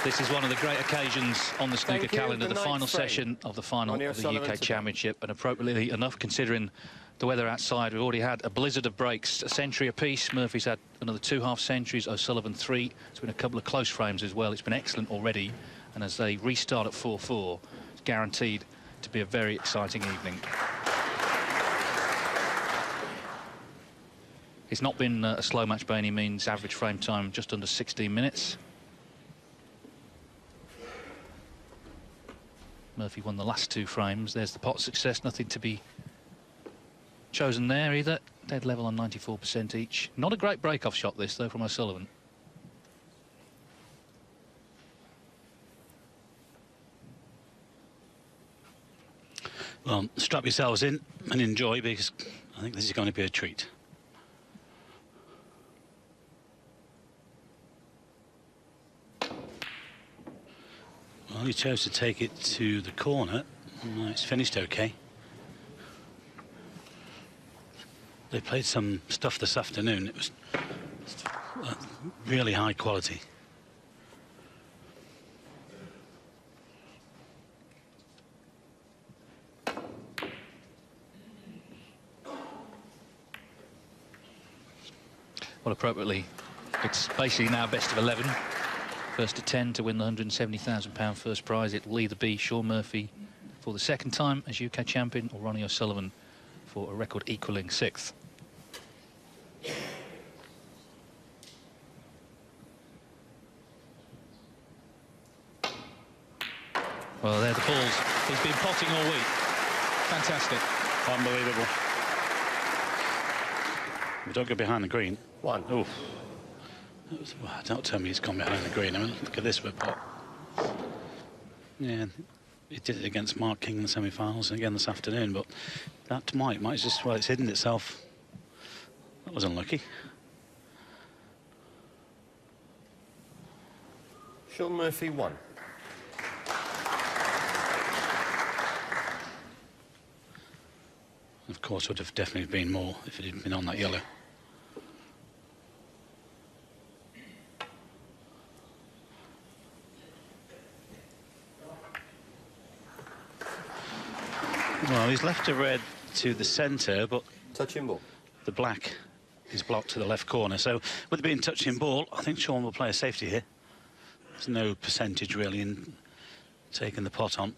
This is one of the great occasions on the snooker calendar, the final session of the final Ronnie of the UK Championship, and appropriately enough, considering the weather outside, we've already had a blizzard of breaks, a century apiece. Murphy's had another 2 half-centuries, O'Sullivan 3. It's been a couple of close frames as well. It's been excellent already, and as they restart at 4-4, it's guaranteed to be a very exciting evening. It's not been a slow match by any means. Average frame time just under 16 minutes. Murphy won the last 2 frames. There's the pot success, nothing to be chosen there either. Dead level on 94% each. Not a great break-off shot this, though, from O'Sullivan. Well, strap yourselves in and enjoy, because I think this is going to be a treat. Well, he chose to take it to the corner. It's finished okay. They played some stuff this afternoon. It was really high quality. Well, appropriately, it's basically now best of 11. First to 10 to win the £170,000 first prize. It will either be Shaun Murphy for the second time as UK champion, or Ronnie O'Sullivan for a record equalling 6th. Well, there are the balls. He's been potting all week. Fantastic. Unbelievable. We don't go behind the green. One. Oh. Well, don't tell me he's gone behind the green. I mean, look at this with pot. Yeah, he did it against Mark King in the semi-finals and again this afternoon, but that might just, well, it's hidden itself. That was unlucky. Shaun Murphy 1. Of course, would have definitely been more if it had been on that yellow. Well, he's left a red to the centre, but Touching ball. the black is blocked to the left corner. So, with it being touching ball, I think Shaun will play a safety here. There's no percentage really in taking the pot on.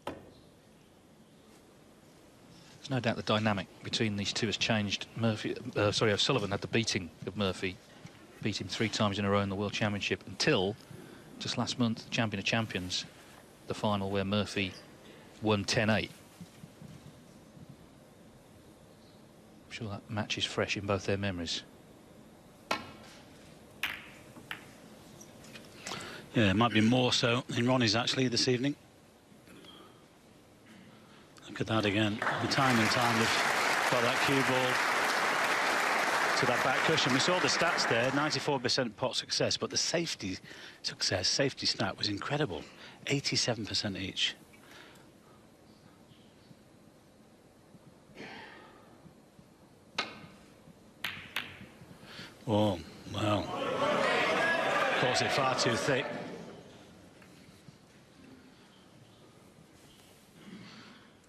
There's no doubt the dynamic between these two has changed. O'Sullivan had the beating of Murphy, beat him 3 times in a row in the World Championship until just last month, Champion of Champions, the final where Murphy won 10-8. I'm sure that match is fresh in both their memories. Yeah, it might be more so in Ronnie's actually this evening. Look at that again. Time and time they've got that cue ball to that back cushion. We saw the stats there, 94% pot success, but the safety stat was incredible. 87% each. Oh, well. Of course, it's far too thick.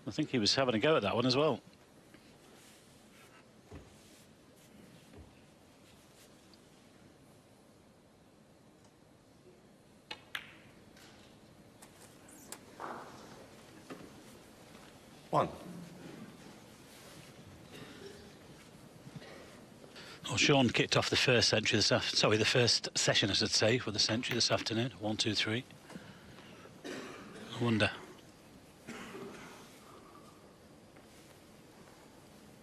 I think he was having a go at that one as well. One. Well, Shaun kicked off the first century this afternoon. Sorry, the first session, I should say, for the century this afternoon. 1, 2, 3. I wonder.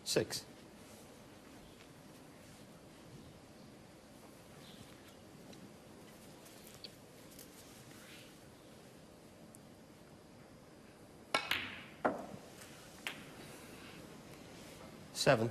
6. Seven.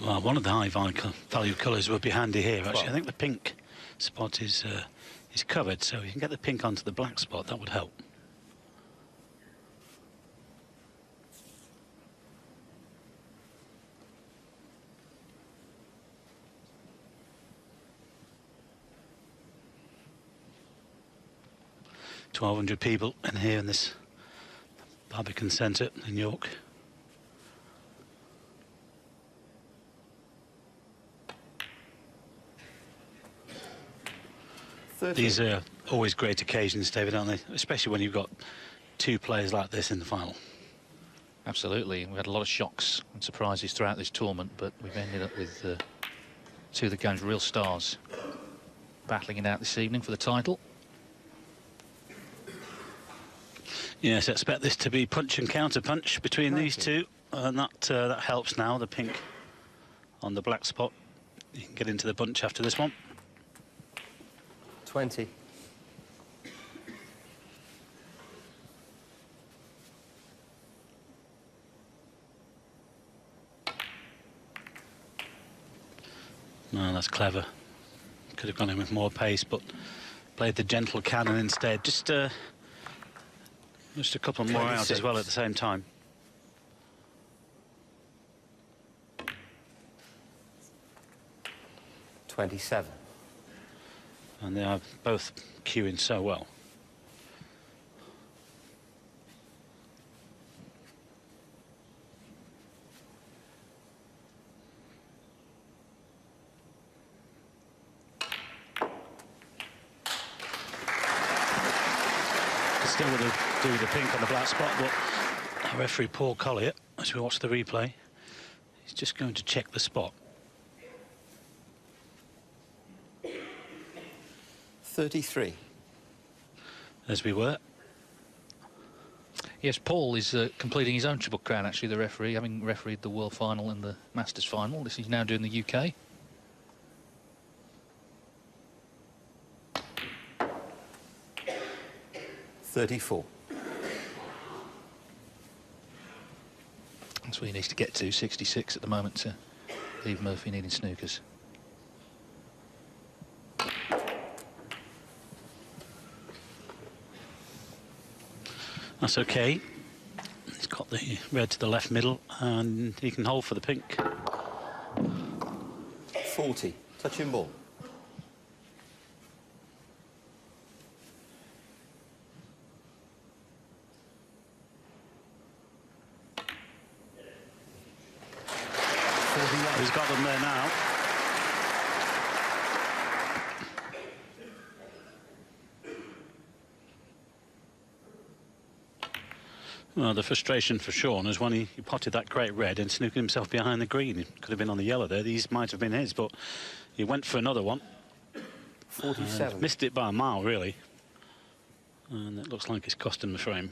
Well, one of the high value colours would be handy here, actually. I think the pink spot is covered, so you can get the pink onto the black spot. That would help. $1,200 people in here in this Barbican Centre in York. These are always great occasions, David, aren't they? Especially when you've got two players like this in the final. Absolutely. We had a lot of shocks and surprises throughout this tournament, but we've ended up with two of the game's real stars battling it out this evening for the title. Yes, expect this to be punch and counter punch between these two, and that helps now. The pink on the black spot. You can get into the bunch after this one. 20. No, that's clever. Could have gone in with more pace, but played the gentle cannon instead. Just a couple more out as well at the same time. $27. And they are both queuing so well. Still with do the pink on the black spot, but our referee Paul Collier, as we watch the replay, he's just going to check the spot. 33. As we were. Yes, Paul is completing his own Triple Crown, actually, the referee, having refereed the World Final and the Masters Final. This he's now doing the UK. $34. That's where he needs to get to, 66 at the moment, to leave Murphy needing snookers. That's okay. He's got the red to the left middle, and he can hold for the pink. 40. Touching ball. He's got them there now. Well, the frustration for Shaun is when he potted that great red and snookered himself behind the green. He could have been on the yellow there. These might have been his, but he went for another one. 47. Missed it by a mile, really. And it looks like it's cost him the frame.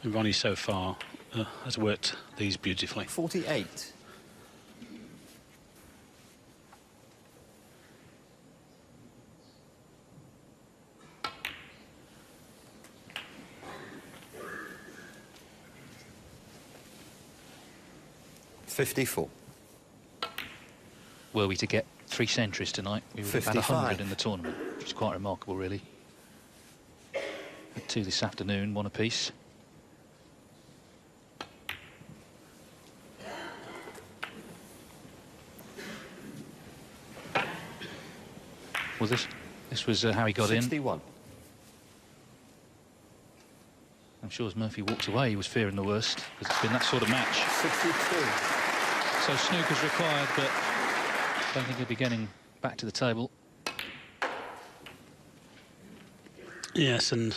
And Ronnie so far has worked these beautifully. 48. $54. Were we to get 3 centuries tonight, we would have had 55. 100 in the tournament, which is quite remarkable, really. Had 2 this afternoon, 1 apiece. Well, this was how he got 61. in. I'm sure as Murphy walked away, he was fearing the worst, because it's been that sort of match. 62. So snooker's required, but I don't think he'll be getting back to the table. Yes, and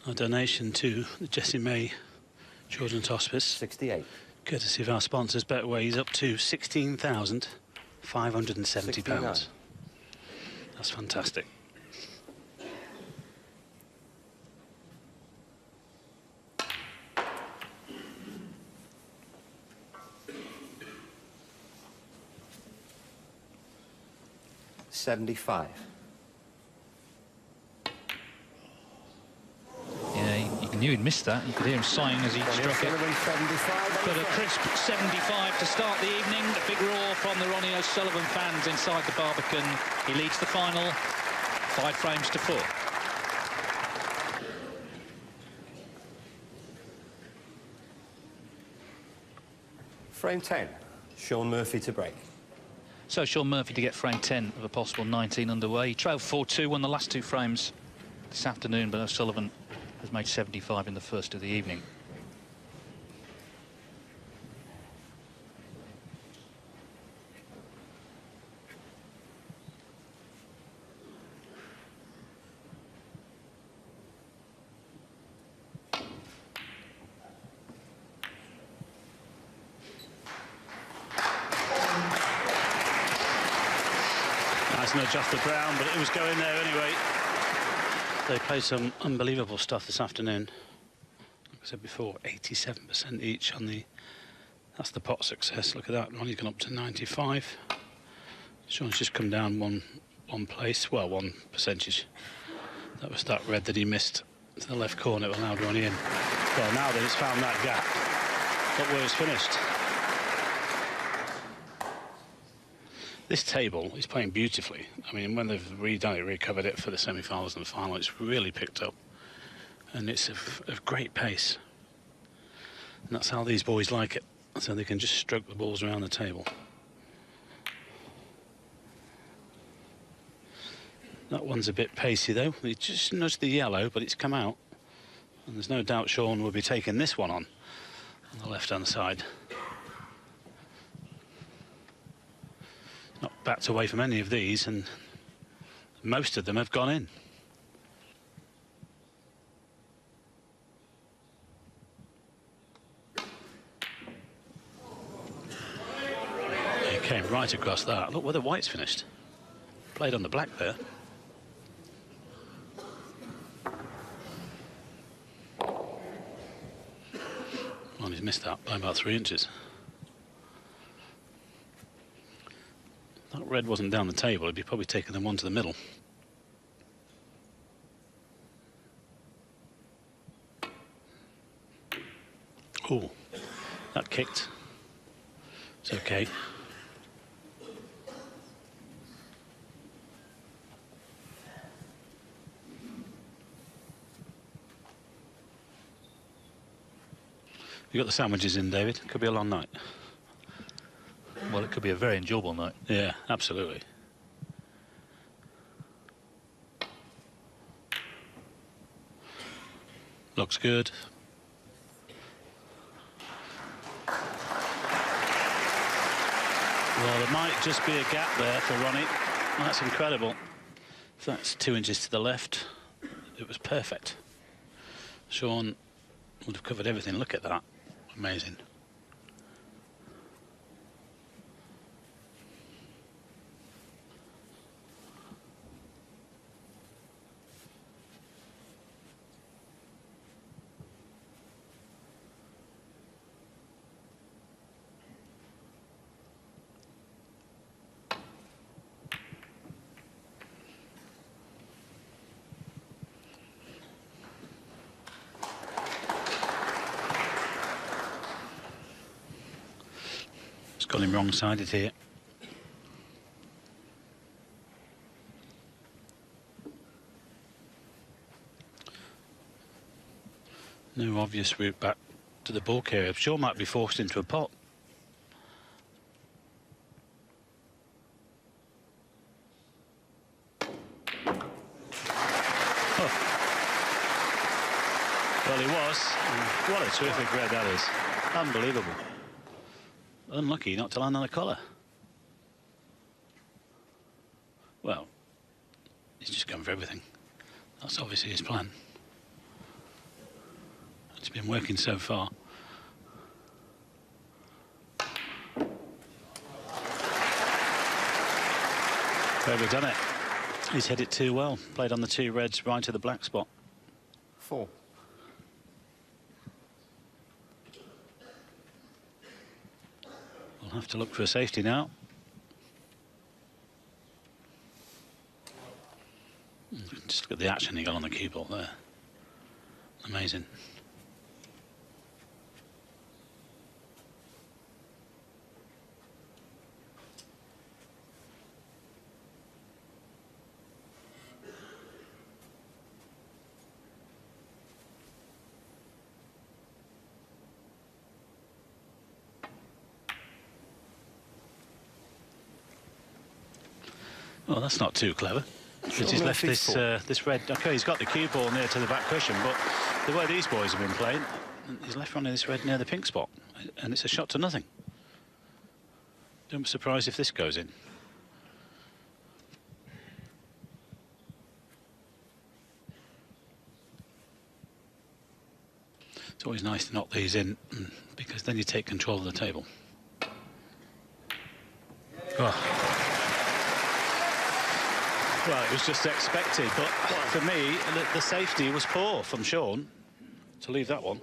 a donation to the Jessie May Children's Hospice. 68. Courtesy of our sponsors, Betway's up to £16,570. 69. That's fantastic. Yeah, you He knew he'd missed that. You could hear him sighing as he struck it. But a crisp 75 to start the evening. A big roar from the Ronnie O'Sullivan fans inside the Barbican. He leads the final 5 frames to 4. Frame 10, Shaun Murphy to break. So Shaun Murphy to get frame 10 of a possible 19 underway. He trailed 4-2, won the last 2 frames this afternoon, but O'Sullivan has made 75 in the first of the evening. Nice nudge off the ground, but it was going there anyway. They played some unbelievable stuff this afternoon. Like I said before, 87% each on the... That's the pot success. Look at that. Ronnie's gone up to 95. Shaun's just come down one place. Well, 1 percentage. That was that red that he missed to the left corner. It allowed Ronnie in. Well, now that it's found that gap, look where it's finished. This table is playing beautifully. I mean, when they've redone it, recovered it for the semi-finals and the final, it's really picked up. And it's of great pace. And that's how these boys like it. So they can just stroke the balls around the table. That one's a bit pacey, though. He just nudged the yellow, but it's come out. And there's no doubt Shaun will be taking this one on the left-hand side. Not backed away from any of these, and most of them have gone in. He came right across that. Look where the white's finished. Played on the black there. Well, he's missed that by about 3 inches. That red wasn't down the table, he'd be probably taking them one to the middle. Oh, that kicked. It's okay. You got the sandwiches in, David? Could be a long night. Well, it could be a very enjoyable night. Yeah, absolutely. Looks good. Well, there might just be a gap there for Ronnie. That's incredible. If that's 2 inches to the left, it was perfect. Shaun would have covered everything. Look at that. Amazing. Got him wrong-sided here. No obvious route back to the bulk area. Shaun might be forced into a pot. Oh. Well, he was. What a terrific red that is. Unbelievable. Unlucky not to land on the collar. Well, he's just gone for everything. That's obviously his plan. It's been working so far. Overdone it. He's hit it too well. Played on the 2 reds right to the black spot. 4. We'll have to look for a safety now. Just look at the action he got on the cue ball there. Amazing. Well, that's not too clever. Because he's left this this red. OK, he's got the cue ball near to the back cushion, but the way these boys have been playing, he's left Ronnie this red near the pink spot, and it's a shot to nothing. Don't be surprised if this goes in. It's always nice to knock these in, because then you take control of the table. Oh. Well, it was just expected, but for me, the safety was poor from Shaun to leave that one.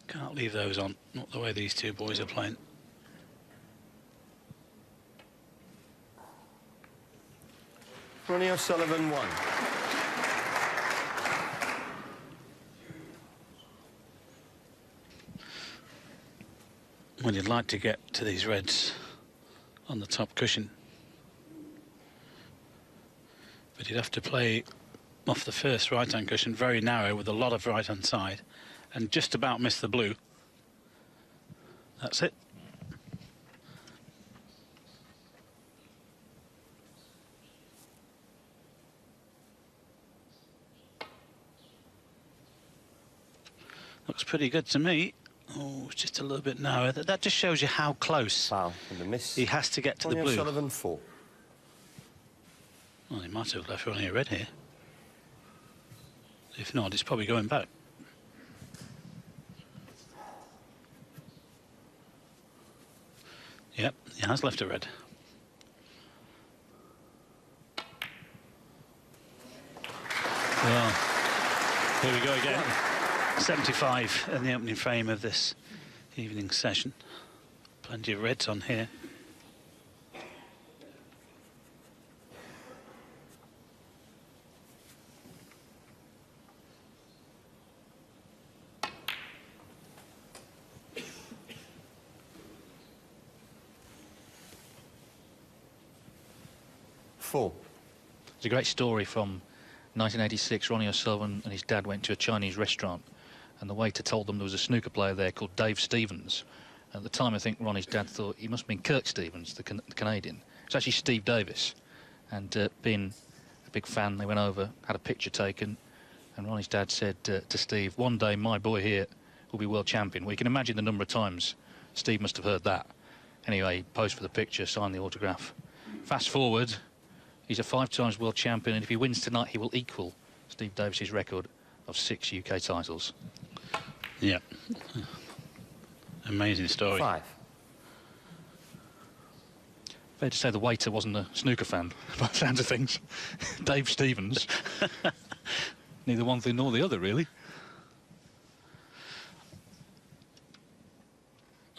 Can't leave those on, not the way these two boys are playing. Ronnie O'Sullivan 1. Well, you'd like to get to these reds on the top cushion, but you'd have to play off the first right-hand cushion, very narrow with a lot of right-hand side, and just about miss the blue. That's it. Looks pretty good to me. Oh, it's just a little bit narrow. That just shows you how close Foul and the miss. he has to get to the Ronnie blue. O'Sullivan 4. Well, he might have left Ronnie a red here. If not, it's probably going back. Yep, he has left a red. Well, here we go again. 75 in the opening frame of this evening session. Plenty of reds on here. It's a great story from 1986. Ronnie O'Sullivan and his dad went to a Chinese restaurant, and the waiter told them there was a snooker player there called Dave Stevens. At the time, I think Ronnie's dad thought he must have been Kirk Stevens, the Canadian. It's actually Steve Davis. And being a big fan, they went over, had a picture taken, and Ronnie's dad said to Steve, "One day my boy here will be world champion." Well, you can imagine the number of times Steve must have heard that. Anyway, he posed for the picture, signed the autograph. Fast forward, he's a 5 times world champion, and if he wins tonight, he will equal Steve Davis's record of 6 UK titles. Yeah. Amazing story. 5. Fair to say the waiter wasn't a snooker fan, by the sounds of things. Dave Stevens. Neither one thing nor the other, really.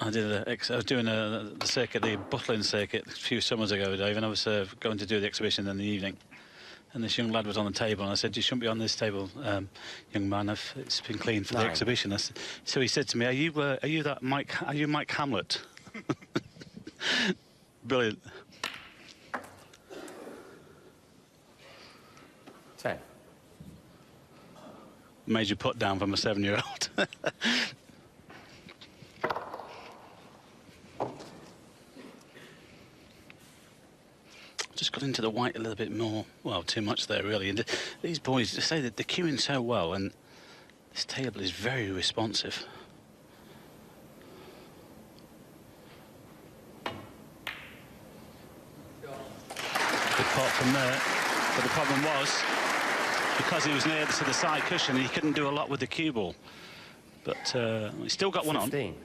I was doing the circuit, the Butlin circuit, a few summers ago, Dave, and I was going to do the exhibition in the evening. And this young lad was on the table, and I said, "You shouldn't be on this table, young man. It's been cleaned for the exhibition." So he said to me, "Are you that Mike? Are you Mike Hamlet?" Brilliant. 10. Major put down from a 7-year-old. Just got into the white a little bit more. Well, too much there, really. And these boys, they say that they're cueing so well, and this table is very responsive. Good pot from there. But the problem was, because he was near to the side cushion, he couldn't do a lot with the cue ball. But he's still got one 15. on.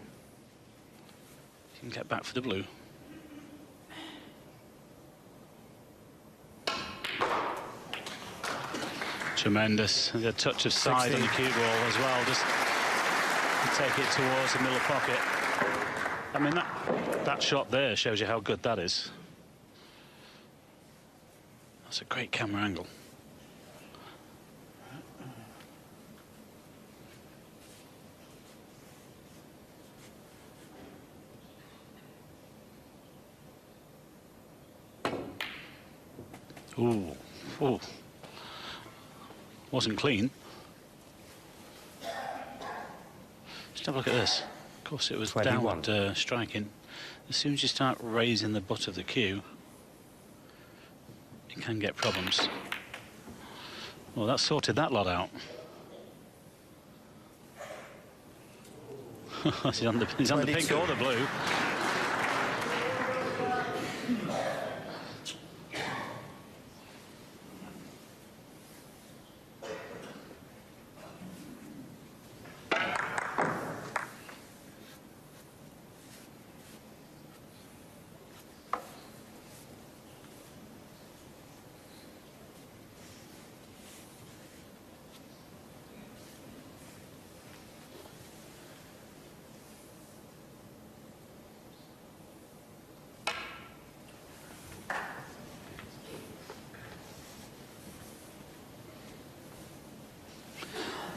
He can get back for the blue. Tremendous. The touch of side 16. on the cue ball as well, just to take it towards the middle pocket. I mean, that shot there shows you how good that is. That's a great camera angle. Ooh, ooh. Wasn't clean. Just have a look at this. Of course, it was 21. downward striking. As soon as you start raising the butt of the cue, you can get problems. Well, that sorted that lot out. he's on the pink or the blue.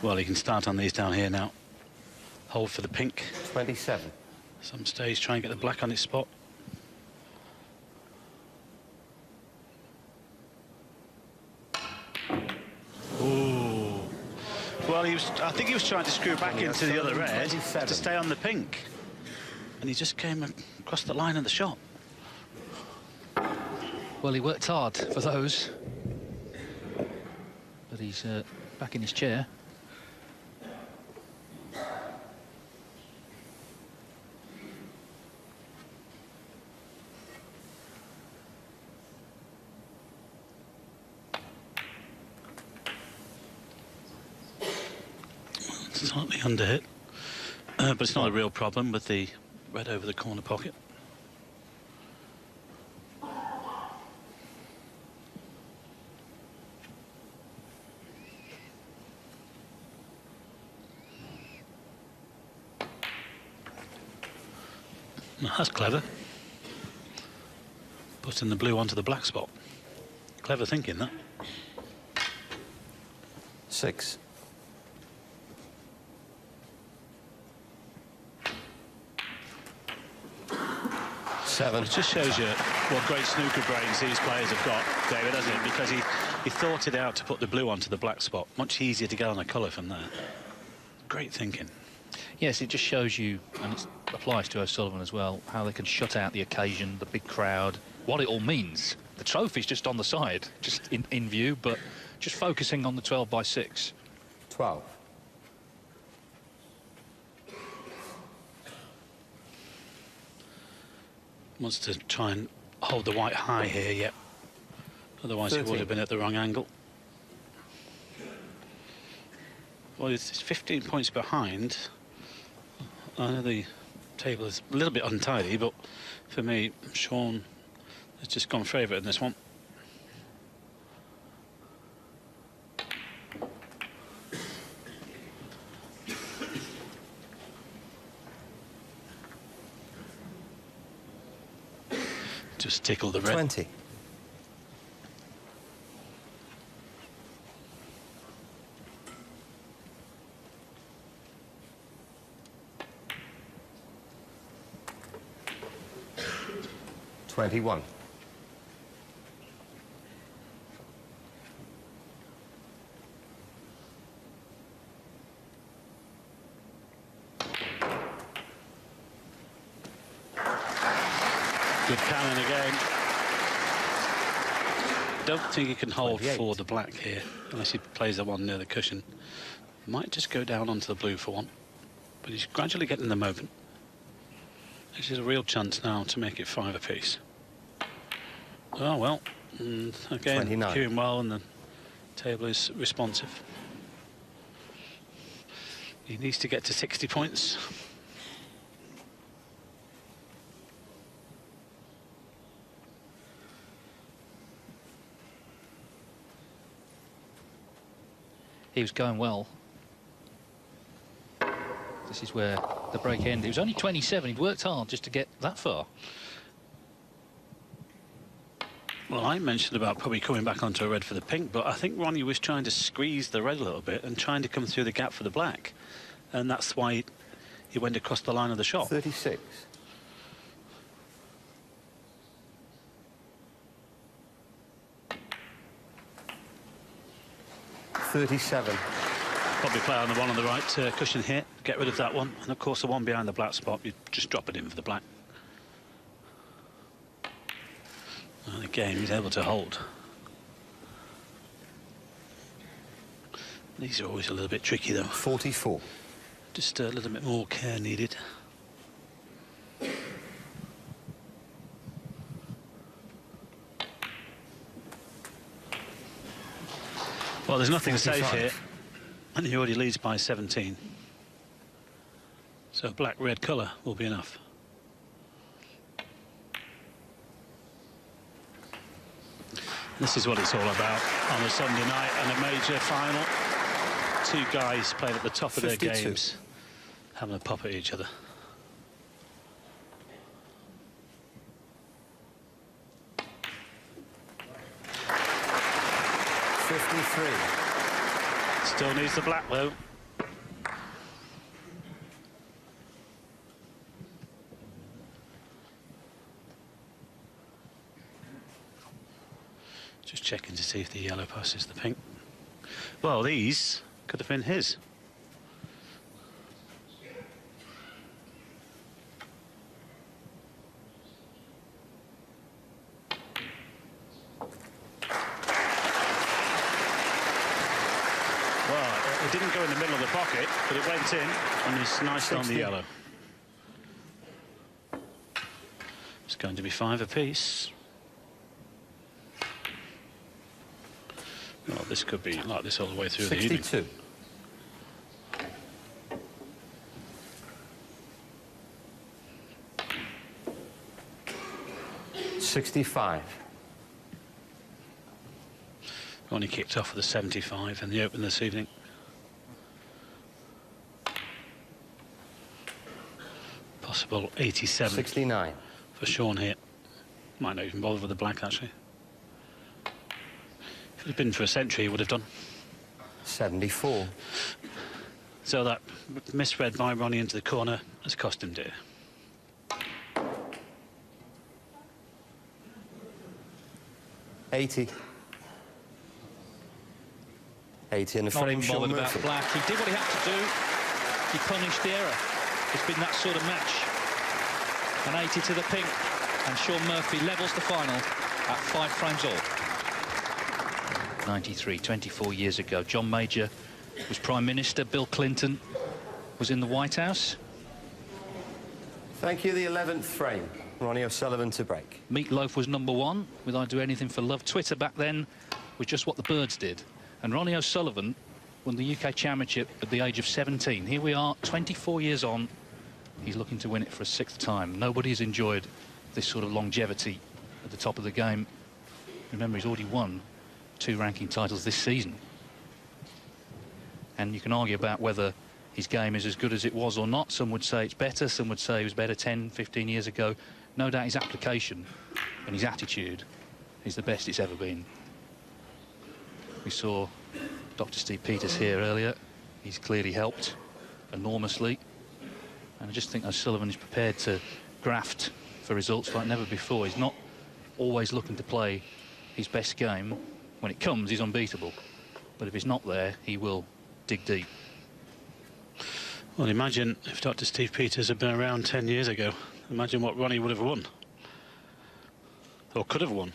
Well, he can start on these down here now. Hold for the pink. 27. Some stage, try and get the black on its spot. Ooh. Well, I think he was trying to screw back into the other edge to stay on the pink. And he just came across the line of the shot. Well, he worked hard for those. But he's back in his chair. Slightly under hit, but it's not a real problem with the red over the corner pocket. Now, that's clever. Putting the blue onto the black spot. Clever thinking, that. 6. 7. It just shows you what great snooker brains these players have got, David, hasn't it? Because he thought it out to put the blue onto the black spot. Much easier to get on a colour from there. Great thinking. Yes, it just shows you, and it applies to O'Sullivan as well, how they can shut out the occasion, the big crowd, what it all means. The trophy's just on the side, just in view, but just focusing on the 12 by 6. 12. Wants to try and hold the white high here, yet. Otherwise 13. it would have been at the wrong angle. Well, it's 15 points behind. I know the table is a little bit untidy, but for me, Shaun has just gone favourite in this one. Just tickle the red. 20. 21. 'Good cannon again. Don't think he can hold 28. for the black here unless he plays the one near the cushion. Might just go down onto the blue for one, but he's gradually getting the moment. This is a real chance now to make it 5 apiece. Oh well, and again 29. cueing well, and the table is responsive. He needs to get to 60 points. He was going well. This is where the break ended. He was only 27. He'd worked hard just to get that far. Well, I mentioned about probably coming back onto a red for the pink, but I think Ronnie was trying to squeeze the red a little bit and trying to come through the gap for the black. And that's why he went across the line of the shot. 36. 37. Probably play on the one on the right cushion here, get rid of that one, and of course the one behind the black spot, you just drop it in for the black. And again, he's able to hold. These are always a little bit tricky though. 44. Just a little bit more care needed. Well, there's nothing 45. safe here, and he already leads by 17. So black-red colour will be enough. This is what it's all about on a Sunday night and a major final. Two guys playing at the top of 52. their games, having a pop at each other. Still needs the black though. Just checking to see if the yellow passes the pink. Well, these could have been his. It didn't go in the middle of the pocket, but it went in and it's nice on the yellow. It's going to be 5 apiece. Well, this could be like this all the way through 62. the evening. 65. Ronnie kicked off with a 75 in the Open this evening. Possible 87. 69. For Shaun here. Might not even bother with the black, actually. If it had been for a century, he would have done. 74. So that misread by Ronnie into the corner has cost him dear. $80 in the frame. Not Shaun bothered about Murphy. black. He did what he had to do. He punished the error. It's been that sort of match. An 80 to the pink, and Shaun Murphy levels the final at 5 frames all. 93, 24 years ago. John Major was Prime Minister. Bill Clinton was in the White House. Thank you. The 11th frame. Ronnie O'Sullivan to break. Meatloaf was #1 with I'd Do Anything for Love. Twitter back then was just what the birds did. And Ronnie O'Sullivan won the UK Championship at the age of 17. Here we are, 24 years on. He's looking to win it for a 6th time. Nobody's enjoyed this sort of longevity at the top of the game. Remember, he's already won 2 ranking titles this season. And you can argue about whether his game is as good as it was or not. Some would say it's better. Some would say it was better 10, 15 years ago. No doubt his application and his attitude is the best it's ever been. We saw Dr. Steve Peters here earlier. He's clearly helped enormously. And I just think O'Sullivan is prepared to graft for results like never before. He's not always looking to play his best game. When it comes, he's unbeatable. But if it's not there, he will dig deep. Well, imagine if Dr. Steve Peters had been around 10 years ago. Imagine what Ronnie would have won. Or could have won.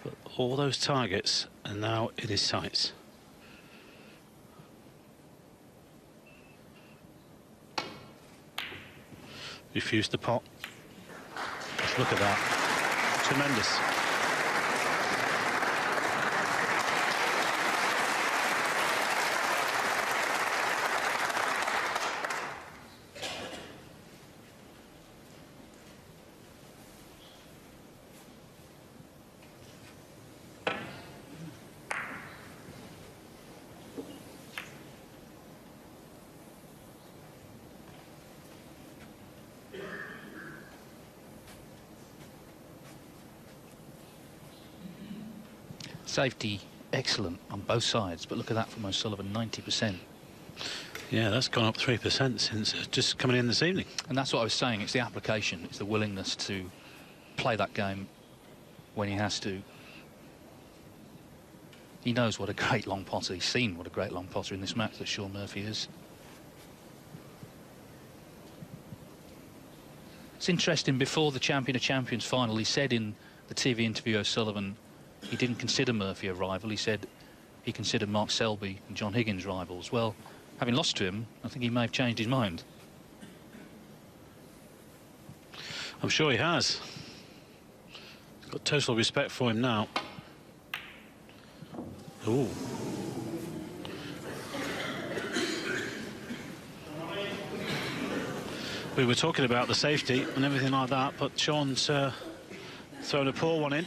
But all those targets are now in his sights. Refused the pot. Just look at that. Tremendous. Safety excellent on both sides, but look at that from O'Sullivan, 90%. Yeah, that's gone up 3% since just coming in this evening. And that's what I was saying. It's the application. It's the willingness to play that game when he has to. He knows what a great long potter. He's seen what a great long potter in this match that Shaun Murphy is. It's interesting, before the Champion of Champions final, he said in the TV interview, O'Sullivan, he didn't consider Murphy a rival. He said he considered Mark Selby and John Higgins rivals. Well, having lost to him, I think he may have changed his mind. I'm sure he has. Got total respect for him now. Ooh. We were talking about the safety and everything like that, but Shaun's thrown a poor one in.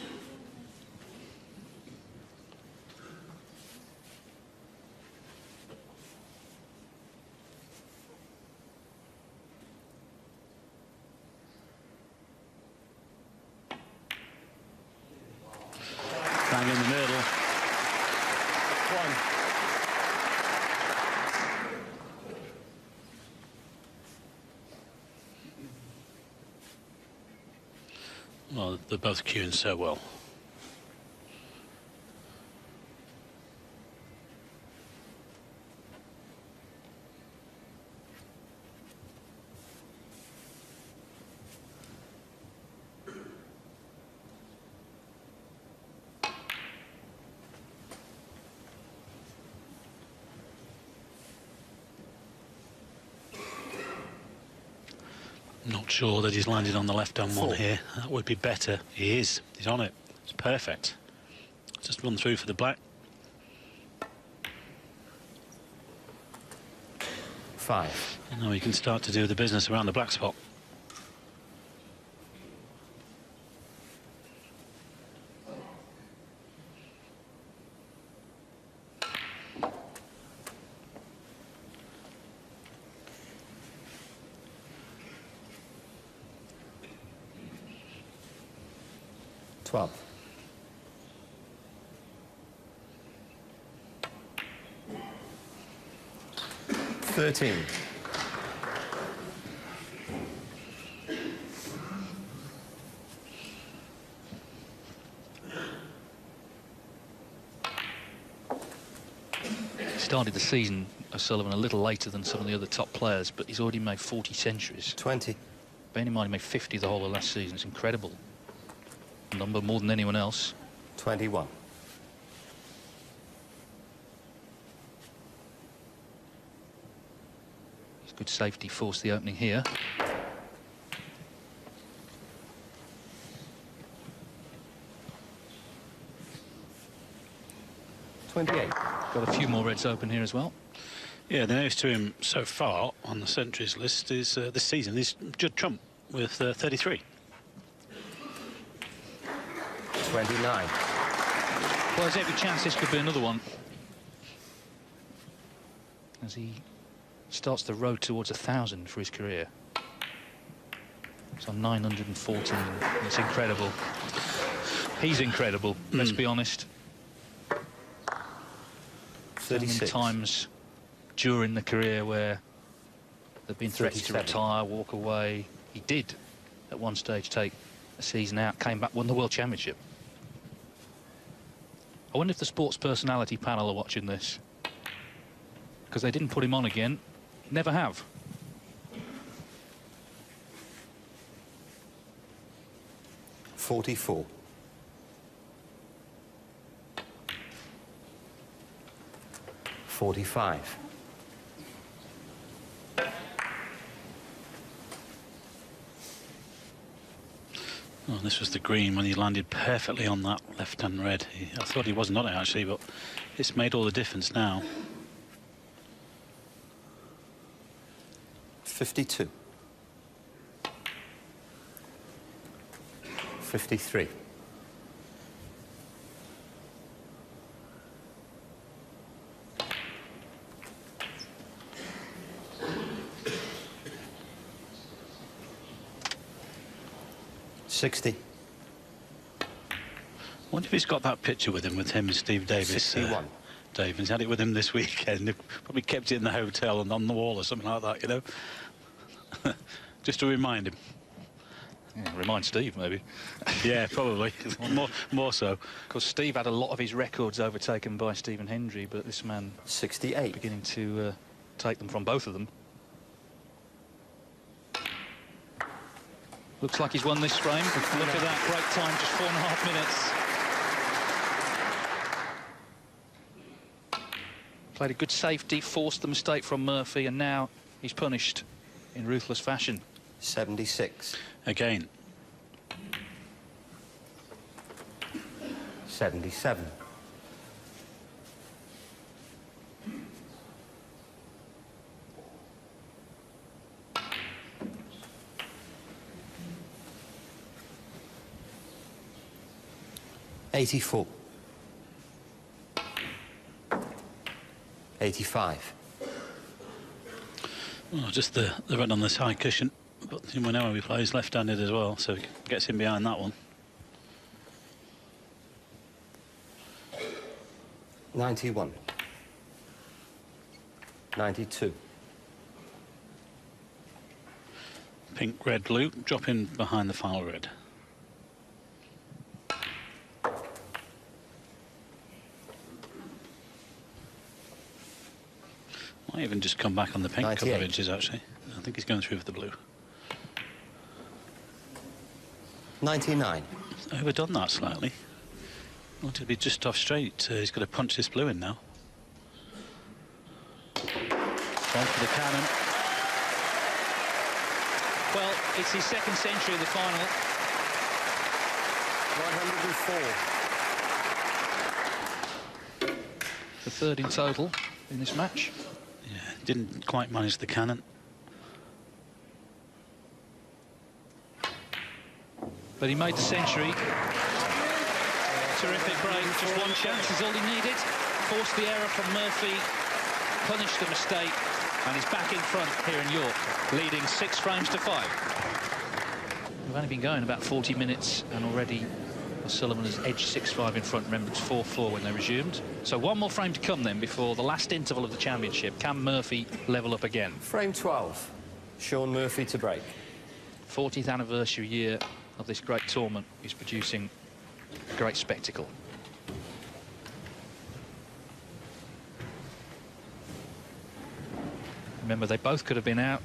Bang in the middle. Well, they're both cueing so well. Not sure that he's landed on the left-hand one here. That would be better. He is. He's on it. It's perfect. Just run through for the black. 5. And now he can start to do the business around the black spot. Twelve. 13. Started the season, O'Sullivan, a little later than some of the other top players, but he's already made 40 centuries. 20. Bearing in mind he made 50 the whole of last season. It's incredible. Number more than anyone else. 21. His good safety forced the opening here. Got a few more reds open here as well. Yeah, the nearest to him so far on the centuries list is this season is Judd Trump with 33. 29. Well, there's every chance this could be another one, as he starts the road towards 1,000 for his career. It's on 914. It's incredible. He's incredible, let's be honest. 36. So many times during the career where there've been threats to retire, walk away. He did at one stage take a season out, came back, won the World Championship. I wonder if the sports personality panel are watching this, because they didn't put him on again. Never have. $44. 45. Oh, this was the green when he landed perfectly on that left-hand red. I thought he wasn't on it actually, but it's made all the difference now. 52. 53. 60. I wonder if he's got that picture with him and Steve Davis 61. Dave, and he's had it with him this weekend. He probably kept it in the hotel and on the wall or something like that, you know. Just to remind him. Yeah, remind Steve, maybe. Yeah, probably. more so. Because Steve had a lot of his records overtaken by Stephen Hendry, but this man 68. beginning to take them from both of them. Looks like he's won this frame. Look at that, break time, just 4.5 minutes. Played a good safety, forced the mistake from Murphy, and now he's punished in ruthless fashion. 76. Again. 77. $84. 85. Oh, just the run on the side cushion. But we know how he plays left-handed as well, so he gets in behind that one. 91. 92. Pink, red, blue. Drop in behind the final red. Might even just come back on the pink 98. couple of inches, actually. I think he's going through with the blue. 99. Overdone that slightly. Wanted to be just off straight. He's got to punch this blue in now. On for the cannon. Well, it's his second century of the final. 104. The third in total in this match. Yeah, didn't quite manage the cannon. But he made the century. Terrific break. Just one chance is all he needed. Forced the error from Murphy. Punished the mistake. And he's back in front here in York, leading 6 frames to 5. We've only been going about 40 minutes, and already O'Sullivan has edged 6-5 in front. Remember, it's 4-4 when they resumed. So one more frame to come then before the last interval of the championship. Can Murphy level up again? Frame 12. Shaun Murphy to break. 40th anniversary year of this great tournament is producing a great spectacle. Remember, they both could have been out.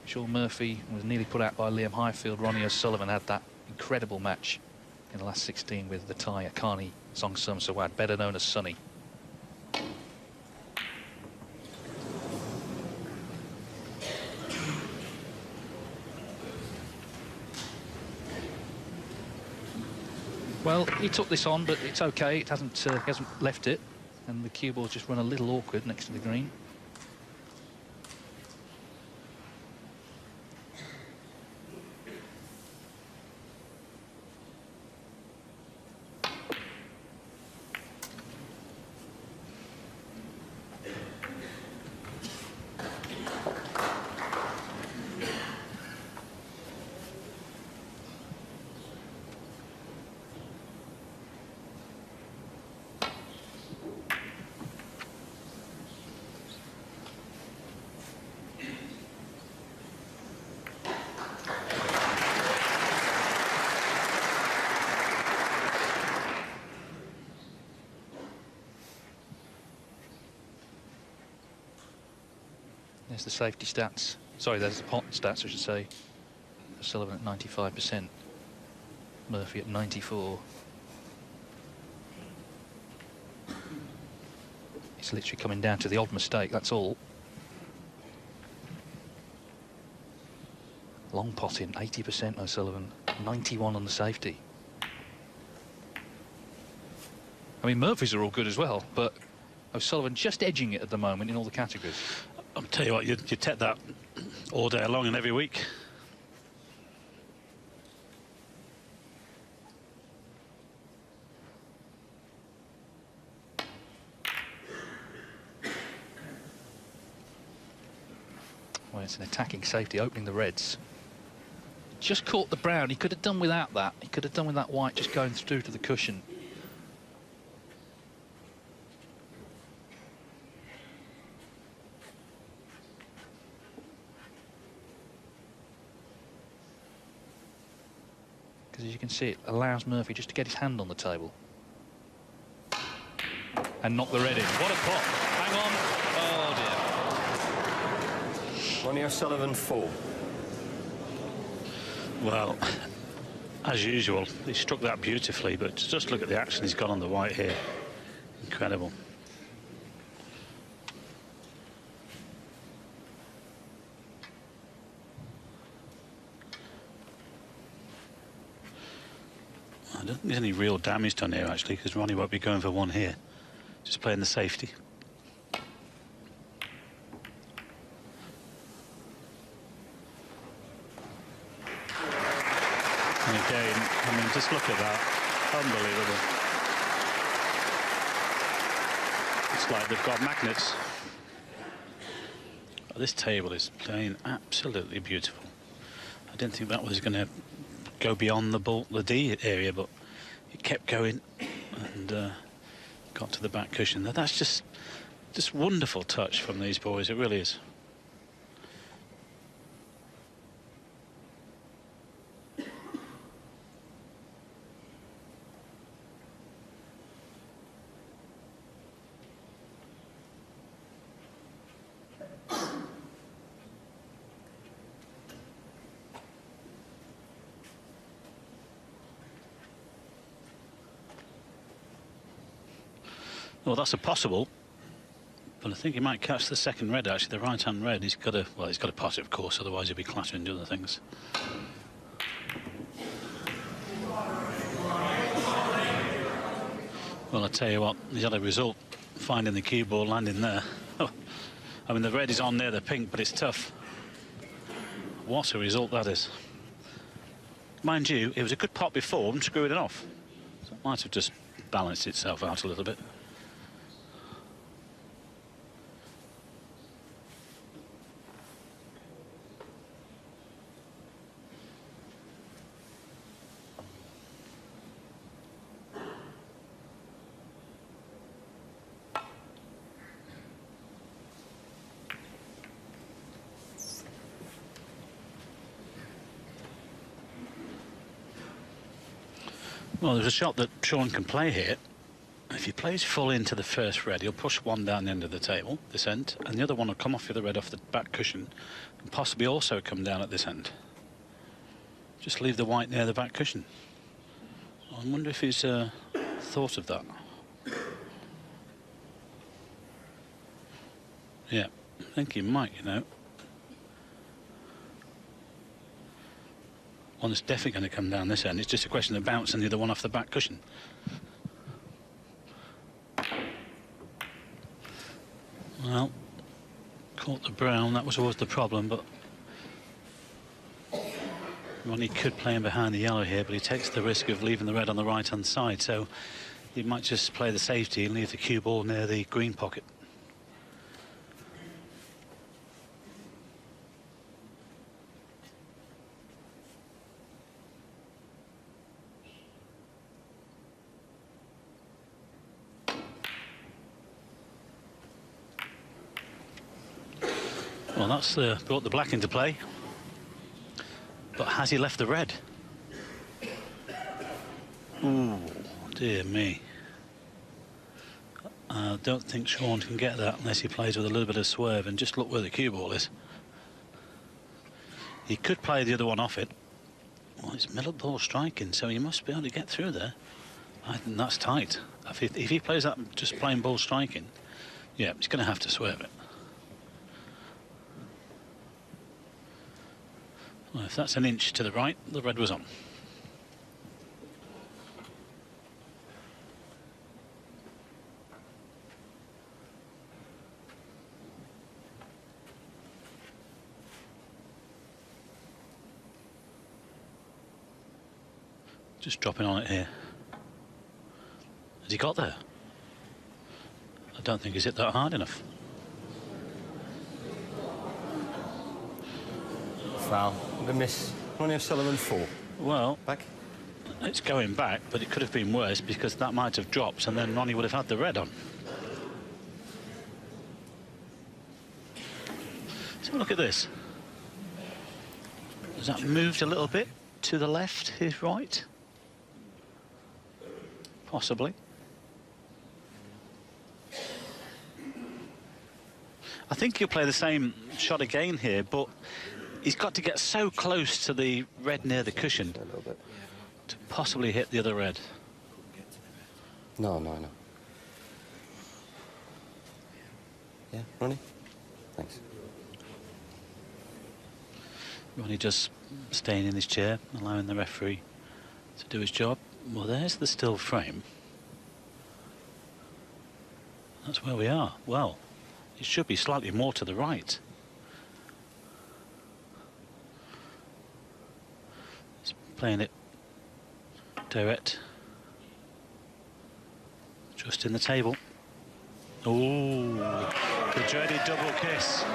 Shaun Murphy was nearly put out by Liam Highfield. Ronnie O'Sullivan had that incredible match in the last 16 with the Thai Akani Songsum Sawat, better known as Sonny. Well, he took this on, but it's okay. It hasn't, he hasn't left it, and the cue ball's just run a little awkward next to the green. There's the safety stats. Sorry, there's the pot stats, I should say. O'Sullivan at 95%. Murphy at 94. It's literally coming down to the odd mistake, that's all. Long pot in, 80% O'Sullivan. 91 on the safety. I mean, Murphy's are all good as well, but O'Sullivan just edging it at the moment in all the categories. I'll tell you what, you take that all day long and every week. Well, it's an attacking safety, opening the reds. Just caught the brown. He could have done without that. He could have done with that white just going through to the cushion. because as you can see, it allows Murphy just to get his hand on the table and knock the red in. What a pot! Hang on. Oh dear. Ronnie O'Sullivan 4. Well, as usual, he struck that beautifully, but just look at the action he's got on the white here. Incredible. I don't think there's any real damage done here, actually, because Ronnie won't be going for one here. Just playing the safety. And again, I mean, just look at that. Unbelievable. It's like they've got magnets. This table is playing absolutely beautiful. I didn't think that was going to go beyond the D area, but it kept going and got to the back cushion. That's just wonderful touch from these boys. It really is. Well, that's a possible, but I think he might catch the second red, actually, the right-hand red. He's got to pot it, of course, otherwise he'll be clattering into other things. Well, I tell you what, he's had a result finding the cue ball, landing there. Oh, I mean, the red is on there, the pink, but it's tough. What a result that is. Mind you, it was a good pot before and screwing it off. So it might have just balanced itself out a little bit. Well, there's a shot that Shaun can play here. If he plays full into the first red, he'll push one down the end of the table, this end, and the other one will come off the other red off the back cushion, and possibly also come down at this end. Just leave the white near the back cushion. I wonder if he's thought of that. Yeah, I think he might, you know. One that's definitely going to come down this end. It's just a question of bouncing the other one off the back cushion. Well, caught the brown. That was always the problem, but Ronnie could play him behind the yellow here, but he takes the risk of leaving the red on the right-hand side, so he might just play the safety and leave the cue ball near the green pocket. Well, that's brought the black into play. But has he left the red? Ooh, dear me. I don't think Shaun can get that unless he plays with a little bit of swerve, and just look where the cue ball is. He could play the other one off it. Well, it's middle ball striking, so he must be able to get through there. I think that's tight. If he plays that just plain ball striking, yeah, he's going to have to swerve it. Well, if that's an inch to the right, the red was on. Just dropping on it here. Has he got there? I don't think he's hit that hard enough. Foul. The miss. Ronnie O'Sullivan 4. Well, Back. it's going back, but it could have been worse because that might have dropped and then Ronnie would have had the red on. So look at this. Has that moved a little bit? to the left, his right? Possibly. I think he'll play the same shot again here, but he's got to get so close to the red near the cushion A little bit. to possibly hit the other red. No. Yeah, Ronnie? Thanks. Ronnie just staying in his chair, allowing the referee to do his job. Well, there's the still frame. That's where we are. Well, it should be slightly more to the right. He's playing it direct. Just in the table. Oh, the dreaded double kiss.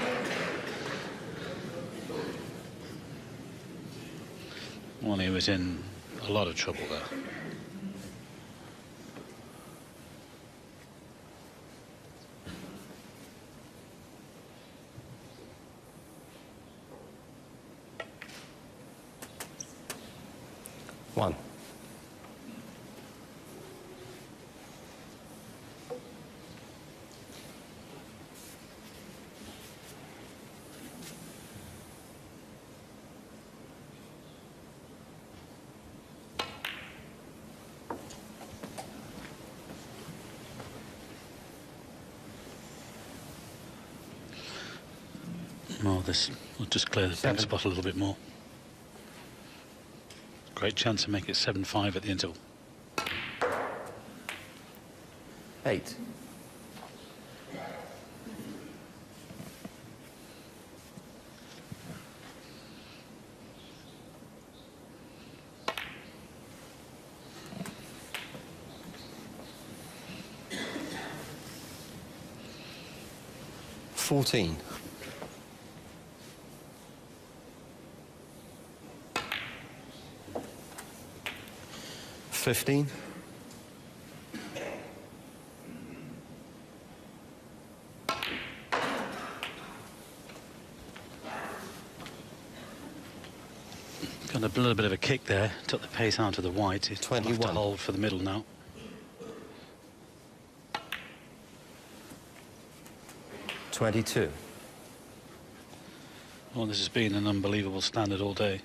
Well, he was in a lot of trouble there. One. Well, this will just clear the pink spot a little bit more. Great chance to make it 7-5 at the interval. 8. $14. 15. 'Got a little bit of a kick there. Took the pace out of the white. He's 21. have to hold for the middle now. 22. Well, this has been an unbelievable standard all day.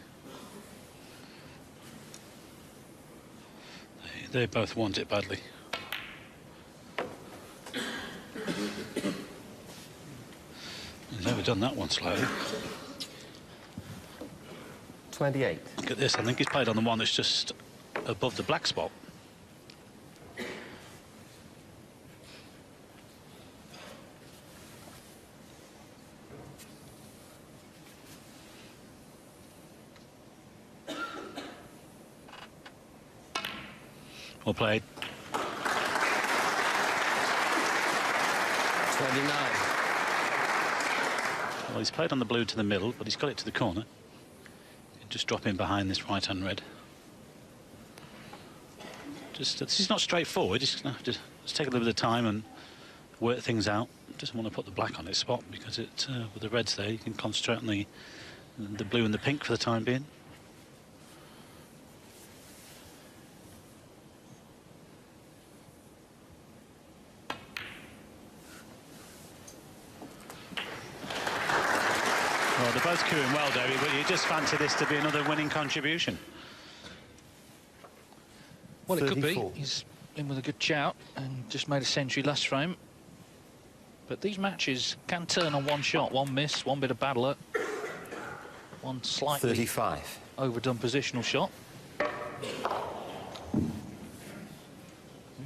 They both want it badly. He's overdone that one slightly. 28. Look at this. I think he's played on the one that's just above the black spot. Well played. 29. Well, he's played on the blue to the middle, but he's got it to the corner. Just drop in behind this right-hand red. Just this is not straightforward. He's going to have to just take a little bit of time and work things out. Doesn't want to put the black on its spot because it with the reds there, you can concentrate on the blue and the pink for the time being. Well, they're both queuing well, Davey, but you just fancy this to be another winning contribution. Well, it could be. 34. He's in with a good shout and just made a century last frame. But these matches can turn on one shot, one miss, one bit of bad luck, one slightly 35. overdone positional shot. Really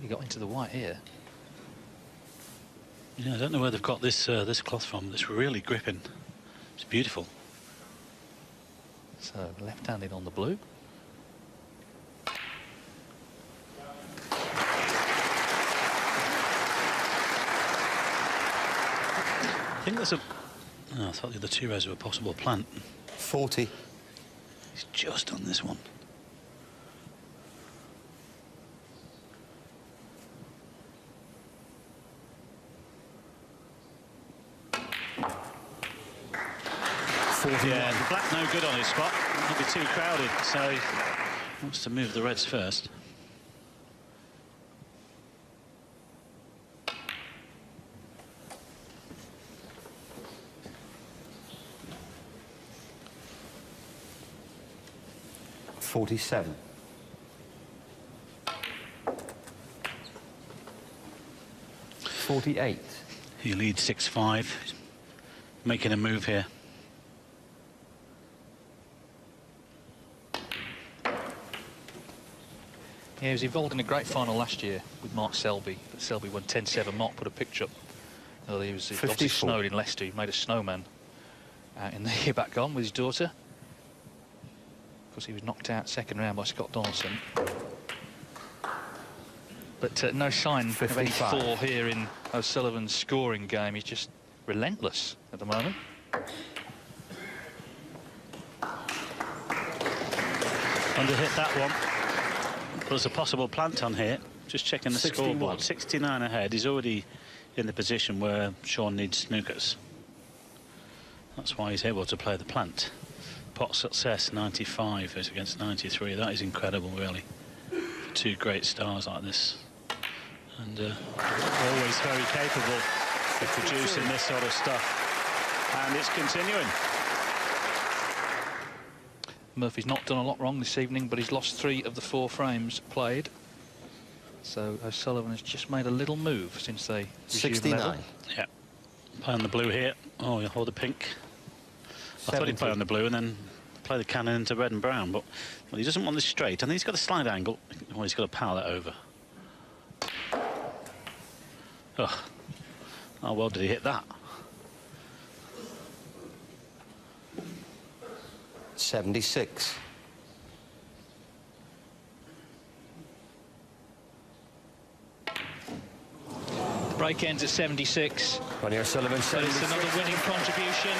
got into the white here. Yeah, I don't know where they've got this this cloth from. It's really gripping. It's beautiful. So left-handed on the blue. I think there's a... Oh, I thought the other two rows were a possible plant. 40. He's just on this one. 41. Yeah, the black no good on his spot. Might be too crowded, so he wants to move the reds first. $47. 48. He leads 6-5. Making a move here. Yeah, he was involved in a great final last year with Mark Selby. But Selby won 10-7. Mark put a picture up. Oh, he was obviously snowed in Leicester. He made a snowman out in the year back on with his daughter. Of course, he was knocked out second round by Scott Donaldson. But no sign of any fall here in O'Sullivan's scoring game. He's just relentless at the moment. Underhit that one. There's a possible plant on here. Just checking the 61. scoreboard. 69 ahead. He's already in the position where Shaun needs snookers. That's why he's able to play the plant. Pot success 95 is against 93. That is incredible, really, for two great stars like this. And always very capable of producing this sort of stuff. And it's continuing. Murphy's not done a lot wrong this evening, but he's lost 3 of the 4 frames played. So O'Sullivan has just made a little move since they resumed 69. level. Yeah. Play on the blue here. Oh, he'll hold the pink. I thought he'd play on the blue and then play the cannon into red and brown, but well, he doesn't want this straight. I think he's got a slide angle. Oh, he's got to power that over. Oh, how well did he hit that? 76. The break ends at 76. Ronnie O'Sullivan, But 76. it's another winning contribution.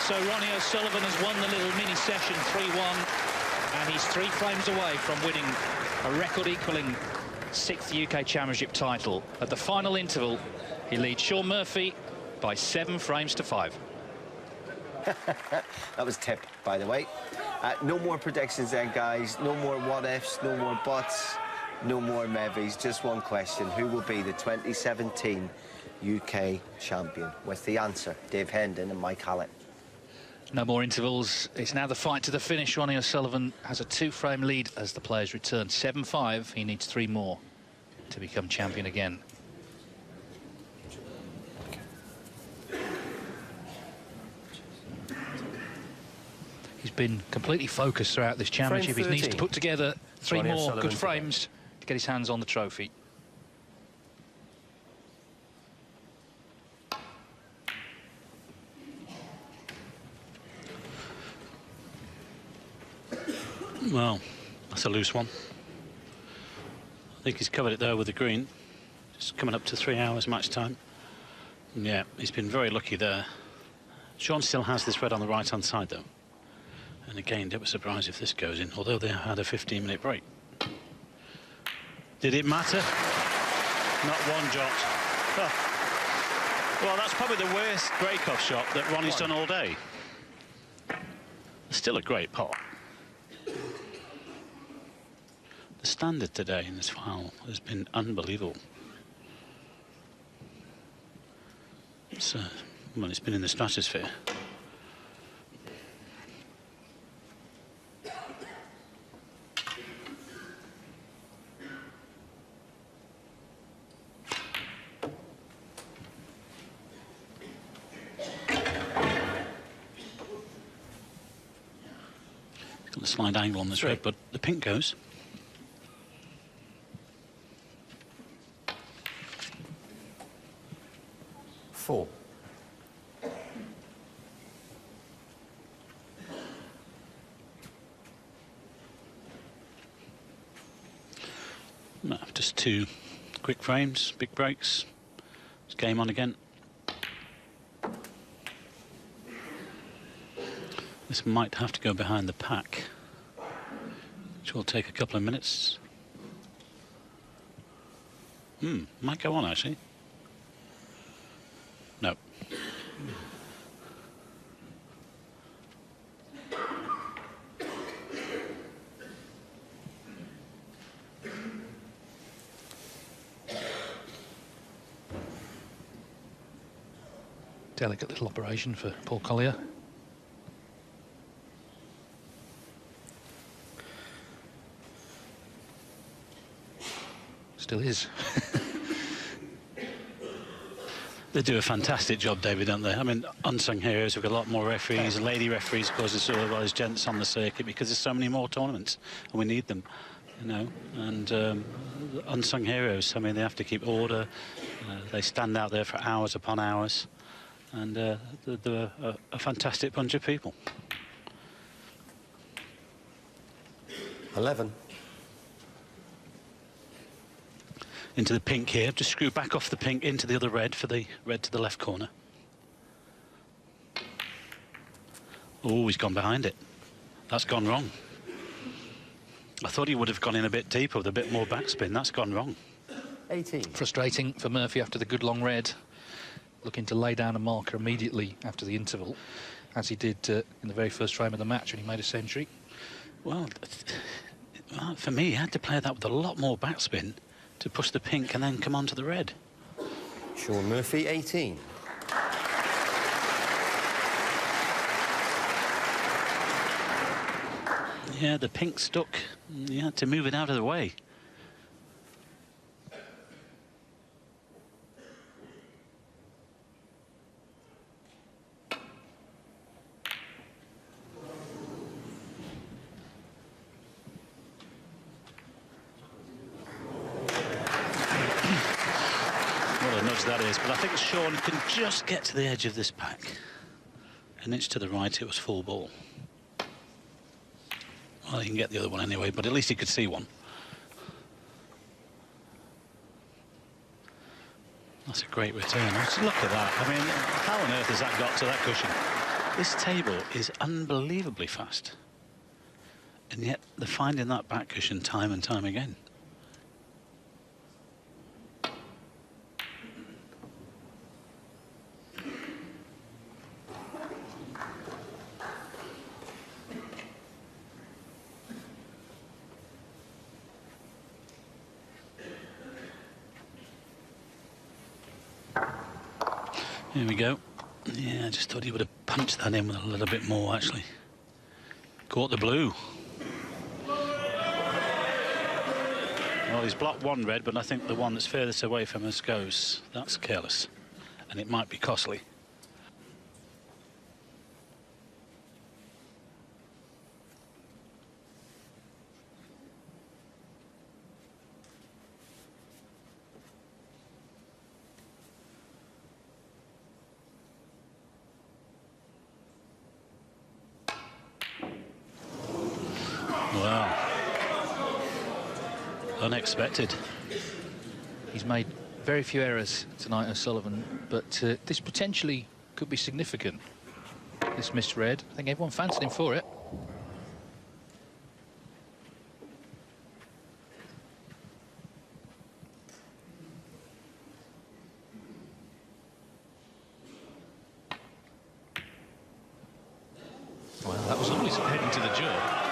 So Ronnie O'Sullivan has won the little mini session 3-1, and he's 3 frames away from winning a record-equaling 6th UK Championship title. At the final interval, he leads Shaun Murphy by 7 frames to 5. That was tip, by the way. No more predictions then, guys. No more what-ifs, no more buts, no more maybes. Just one question. Who will be the 2017 UK champion? With the answer, Dave Hendon and Mike Hallett. No more intervals. It's now the fight to the finish. Ronnie O'Sullivan has a 2-frame lead as the players return. 7-5. He needs 3 more to become champion again. He's been completely focused throughout this championship. He needs to put together 3 Ronnie more O'Sullivan good frames to get his hands on the trophy. Well, that's a loose one. I think he's covered it there with the green. Just coming up to 3 hours match time. And yeah, he's been very lucky there. Shaun still has this red on the right-hand side, though. And again, don't be surprised if this goes in, although they had a 15-minute break. Did it matter? Not one jot. Oh. Well, that's probably the worst break-off shot that Ronnie's done all day. Still a great pot. The standard today in this file has been unbelievable. It's, well, it's been in the stratosphere. Got a slight angle on this red, but the pink goes. Four. No, just 2 quick frames, big breaks. It's game on again. This might have to go behind the pack, which will take a couple of minutes. Might go on, actually. No. Delicate little operation for Paul Collier. Still is. They do a fantastic job, David, don't they? I mean, unsung heroes. We've got a lot more referees, lady referees, of course, there's all those gents on the circuit because there's so many more tournaments and we need them, you know. And unsung heroes, I mean, they have to keep order. They stand out there for hours upon hours. And they're a fantastic bunch of people. 11. Into the pink here. Just screw back off the pink into the other red for the red to the left corner. Oh, he's gone behind it. That's gone wrong. I thought he would have gone in a bit deeper with a bit more backspin. That's gone wrong. 18. Frustrating for Murphy after the good long red. Looking to lay down a marker immediately after the interval, as he did in the very first frame of the match when he made a century. Well, for me, he had to play that with a lot more backspin to push the pink and then come on to the red. Shaun Murphy, 18. Yeah, the pink stuck. You had to move it out of the way. That is, but I think Shaun can just get to the edge of this pack. An inch to the right, it was full ball. Well, he can get the other one anyway, but at least he could see one. That's a great return. Just look at that. I mean, how on earth has that got to that cushion? This table is unbelievably fast. And yet they're finding that back cushion time and time again. Here we go. Yeah, I just thought he would have punched that in with a little bit more, actually. Caught the blue. Well, he's blocked one red, but I think the one that's furthest away from us goes. That's careless. And it might be costly. Unexpected. He's made very few errors tonight, O'Sullivan, but this potentially could be significant. This misread. I think everyone fancied him for it. Well, that was always heading to the jaw.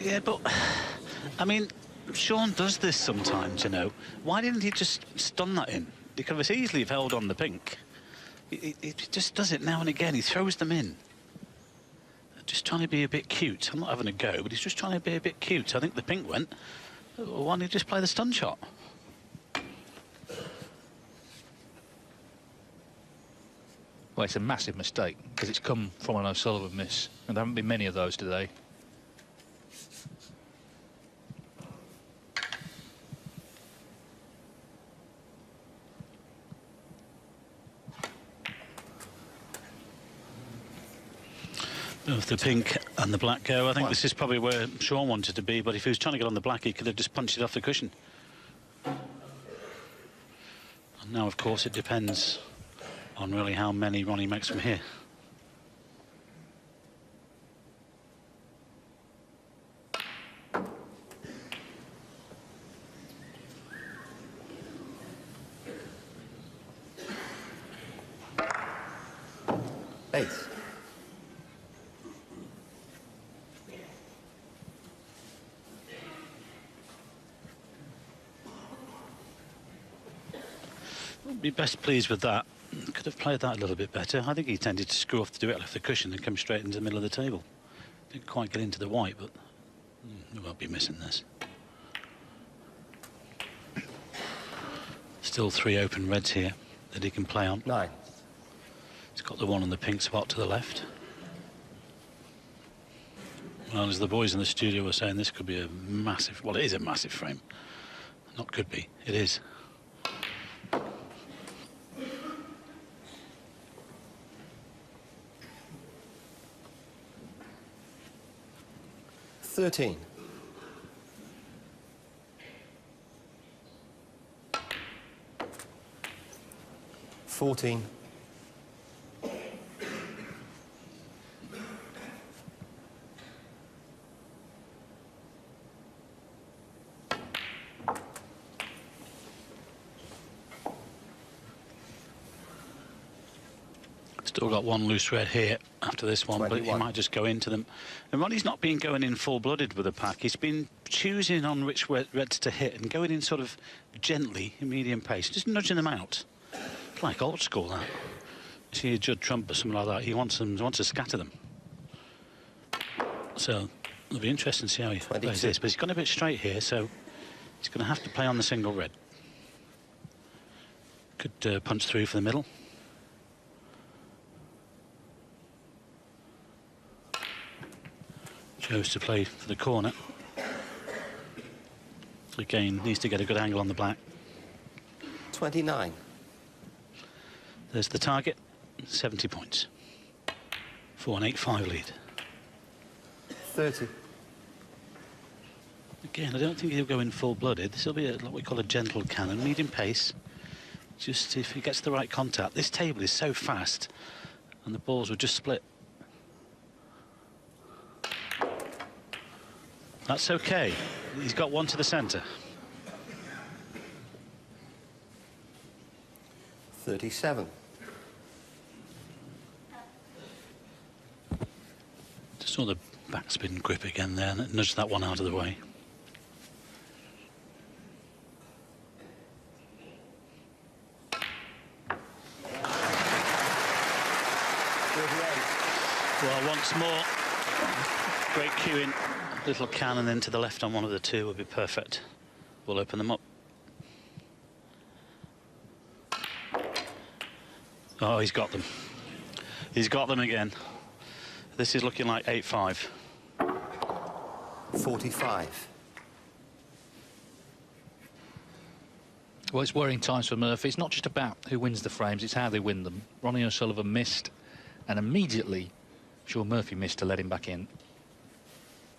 Yeah, but, I mean, Shaun does this sometimes, you know. Why didn't he just stun that in? He could have easily held on the pink. He just does it now and again. He throws them in. Just trying to be a bit cute. I'm not having a go, but he's just trying to be a bit cute. I think the pink went. Why don't he just play the stun shot? Well, it's a massive mistake, because it's come from an O'Sullivan miss, and there haven't been many of those today. Of the pink and the black go, I think this is probably where Shaun wanted to be, but if he was trying to get on the black, he could have just punched it off the cushion. And now, of course, it depends on really how many Ronnie makes from here. Eight. Be best pleased with that. Could have played that a little bit better. I think he tended to screw off the direct left the cushion and come straight into the middle of the table. Didn't quite get into the white, but he won't be missing this. Still 3 open reds here that he can play on. 9. He's got the one on the pink spot to the left. Well, as the boys in the studio were saying, this could be a massive... Well, it is a massive frame. Not could be. It is. $13. 14. Still got one loose red here after this one, 21. but he might just go into them. And Ronnie's not been going in full-blooded with the pack. He's been choosing on which reds to hit and going in sort of gently in medium pace, just nudging them out. Like old school, that. You see a Judd Trump or something like that, he wants to scatter them. So it'll be interesting to see how he plays this. But he's gone a bit straight here, so he's going to have to play on the single red. Could punch through for the middle. Chose to play for the corner. Again, needs to get a good angle on the black. 29. There's the target, 70 points. For an 8-5 lead. 30. Again, I don't think he'll go in full-blooded. This will be what we call a gentle cannon, medium pace. Just if he gets the right contact. This table is so fast, and the balls will just split. That's okay. He's got one to the centre. 37. Just saw the backspin grip again there and nudged that one out of the way. Well, once more, great cueing. Little cannon into the left on one of the two would be perfect. We'll open them up. Oh, he's got them. He's got them again. This is looking like 8-5. 45. Well, it's worrying times for Murphy. It's not just about who wins the frames, it's how they win them. Ronnie O'Sullivan missed, and immediately Shaun Murphy missed to let him back in.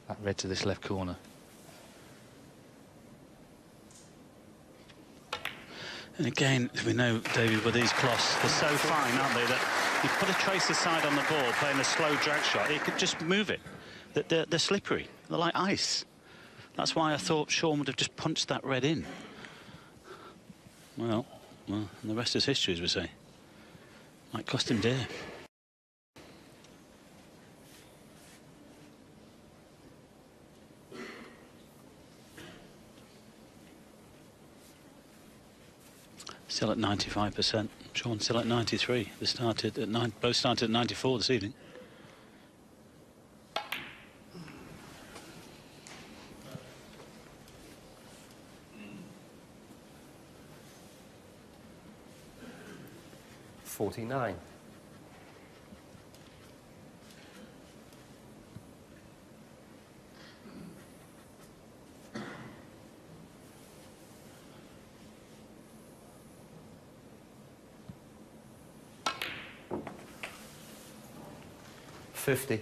That red to this left corner. And again, we know, David, with these cloths, they're so fine, aren't they, that you put a trace aside on the ball, playing a slow drag shot, you could just move it. They're slippery. They're like ice. That's why I thought Shaun would have just punched that red in. Well, and the rest is history, as we say. Might cost him dear. Still at 95%. Shaun still at 93. They started at both started at 94 this evening. $49. 50.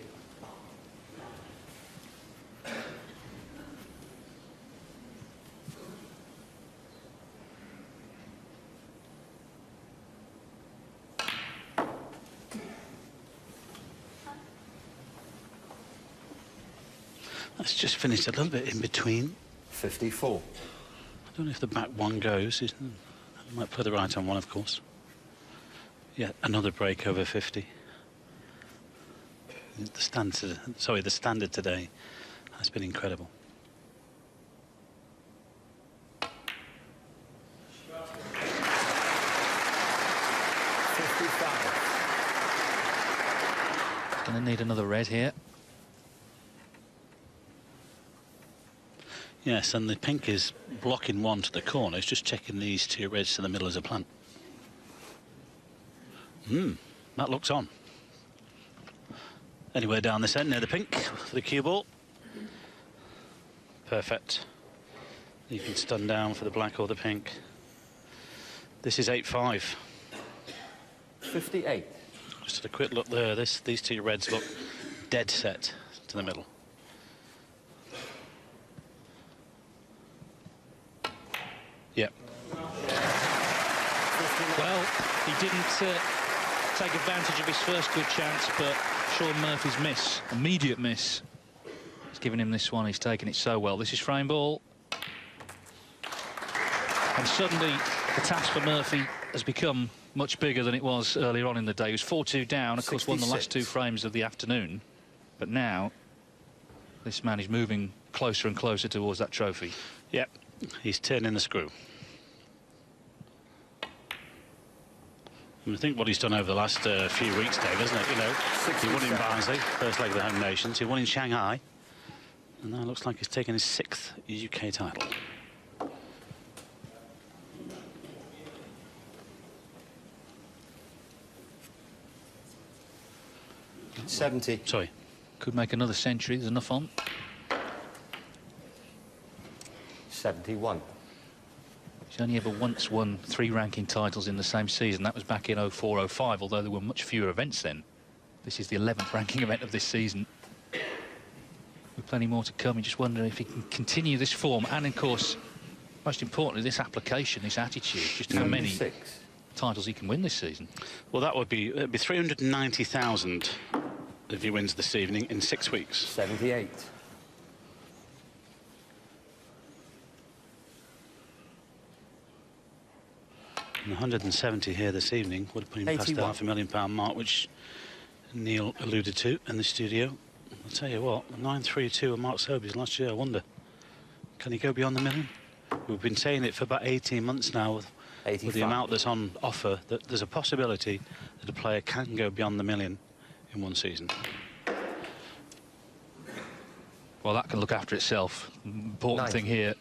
That's just finished a little bit in between. 54. I don't know if the back one goes. I might play the right on one, of course. Yeah, another break over 50. The standard today has been incredible. Going to need another red here. Yes, and the pink is blocking one to the corner. It's just checking these two reds to the middle as a plan. That looks on. Anywhere down this end near the pink for the cue ball. Perfect. You can stun down for the black or the pink. This is 8-5. 58. Just a quick look there. These two reds look dead set to the middle. Yep. Well, he didn't take advantage of his first good chance, but Shaun Murphy's miss, immediate miss, has given him this one. He's taken it so well. This is frame ball. And suddenly, the task for Murphy has become much bigger than it was earlier on in the day. He was 4-2 down, of course, won the last 2 frames of the afternoon. But now, this man is moving closer and closer towards that trophy. Yep, he's turning the screw. I think what he's done over the last few weeks, Dave, isn't it? You know, he won in Barnsley, first leg of the Home Nations. He won in Shanghai. And now it looks like he's taken his 6th UK title. $70. Sorry. Could make another century. There's enough on. 71. He's only ever once won 3 ranking titles in the same season. That was back in 04-05, although there were much fewer events then. This is the 11th ranking event of this season. With plenty more to come. You just wonder if he can continue this form. And, of course, most importantly, this application, this attitude. Just how many titles he can win this season. Well, it'd be 390,000 if he wins this evening in 6 weeks. 78. And 170 here this evening would have put him past the £500,000 mark, which Neil alluded to in the studio. I'll tell you what, 932 and Mark Sobeys last year. I wonder, can he go beyond the million? We've been saying it for about 18 months now with the amount that's on offer, that there's a possibility that a player can go beyond the million in one season. Well, that can look after itself. Important thing here,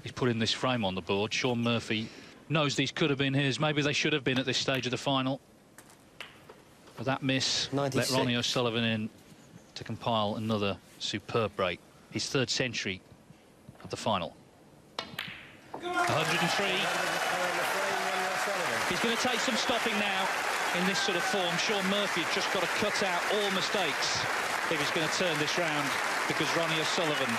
he's putting this frame on the board. Shaun Murphy knows these could have been his. Maybe they should have been at this stage of the final. But that miss 96. let Ronnie O'Sullivan in to compile another superb break. His 3rd century at the final. 103. He's going to take some stopping now in this sort of form. Shaun Murphy has just got to cut out all mistakes if he's going to turn this round, because Ronnie O'Sullivan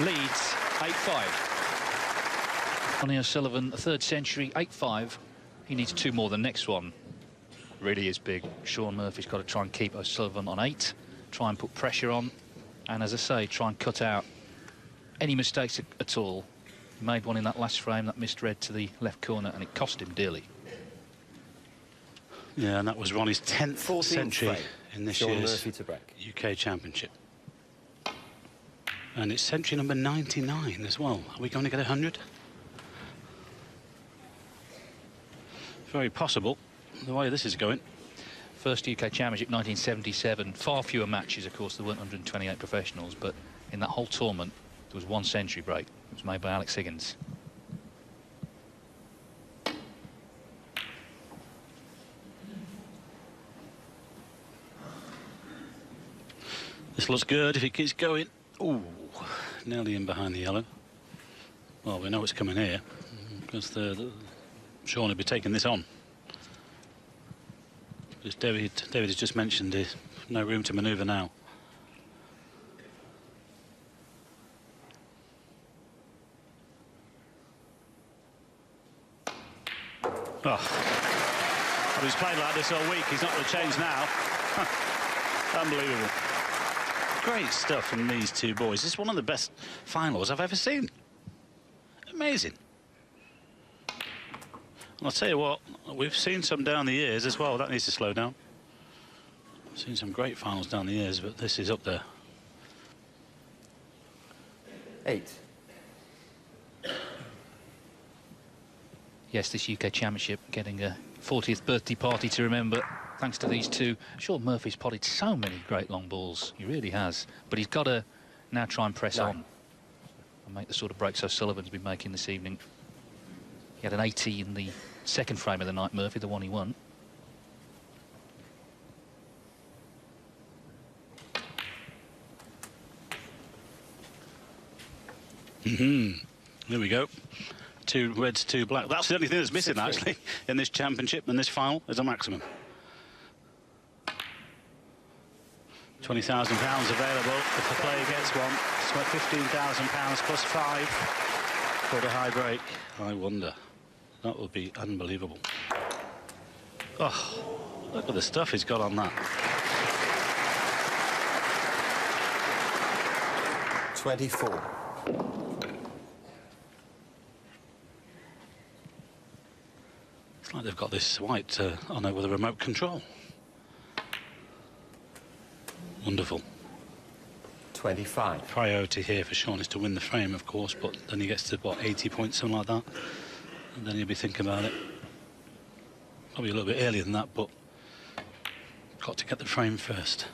leads 8-5. Ronnie O'Sullivan, a 3rd century, 8-5. He needs 2 more than the next one. Really is big. Shaun Murphy's got to try and keep O'Sullivan on 8, try and put pressure on, and as I say, try and cut out any mistakes at all. He made one in that last frame, that missed red to the left corner, and it cost him dearly. Yeah, and that was Ronnie's 10th century in this year's UK Championship. And it's century number 99 as well. Are we going to get 100? Very possible, the way this is going. First UK Championship, 1977. Far fewer matches, of course. There weren't 128 professionals, but in that whole tournament, there was 1 century break. It was made by Alex Higgins. This looks good if it keeps going. Ooh, nearly in behind the yellow. Well, we know it's coming here, because Shaun will be taking this on. As David has just mentioned, there's no room to manoeuvre now. Oh, well, he's played like this all week. He's not going to change now. Unbelievable. Great stuff from these 2 boys. This is one of the best finals I've ever seen. Amazing. And I'll tell you what, we've seen some down the years as well. That needs to slow down. We've seen some great finals down the years, but this is up there. 8. Yes, this UK Championship getting a 40th birthday party to remember, thanks to these two. Shaun Murphy's potted so many great long balls. He really has. But he's got to now try and press on and make the sort of breaks O'Sullivan's been making this evening. He had an 80 in the second frame of the night, Murphy, the one he won. There we go. 2 reds, 2 black. That's the only thing that's missing, actually, in this championship and this final is a maximum. £20,000 available if the player gets one. It's worth £15,000 plus 5 for the high break. I wonder. That would be unbelievable. Oh, look at the stuff he's got on that. 24. It's like they've got this white on it with a remote control. Wonderful. 25. Priority here for Shaun is to win the frame, of course, but then he gets to, what, 80 points, something like that. And then he'll be thinking about it. Probably a little bit earlier than that, but got to get the frame first.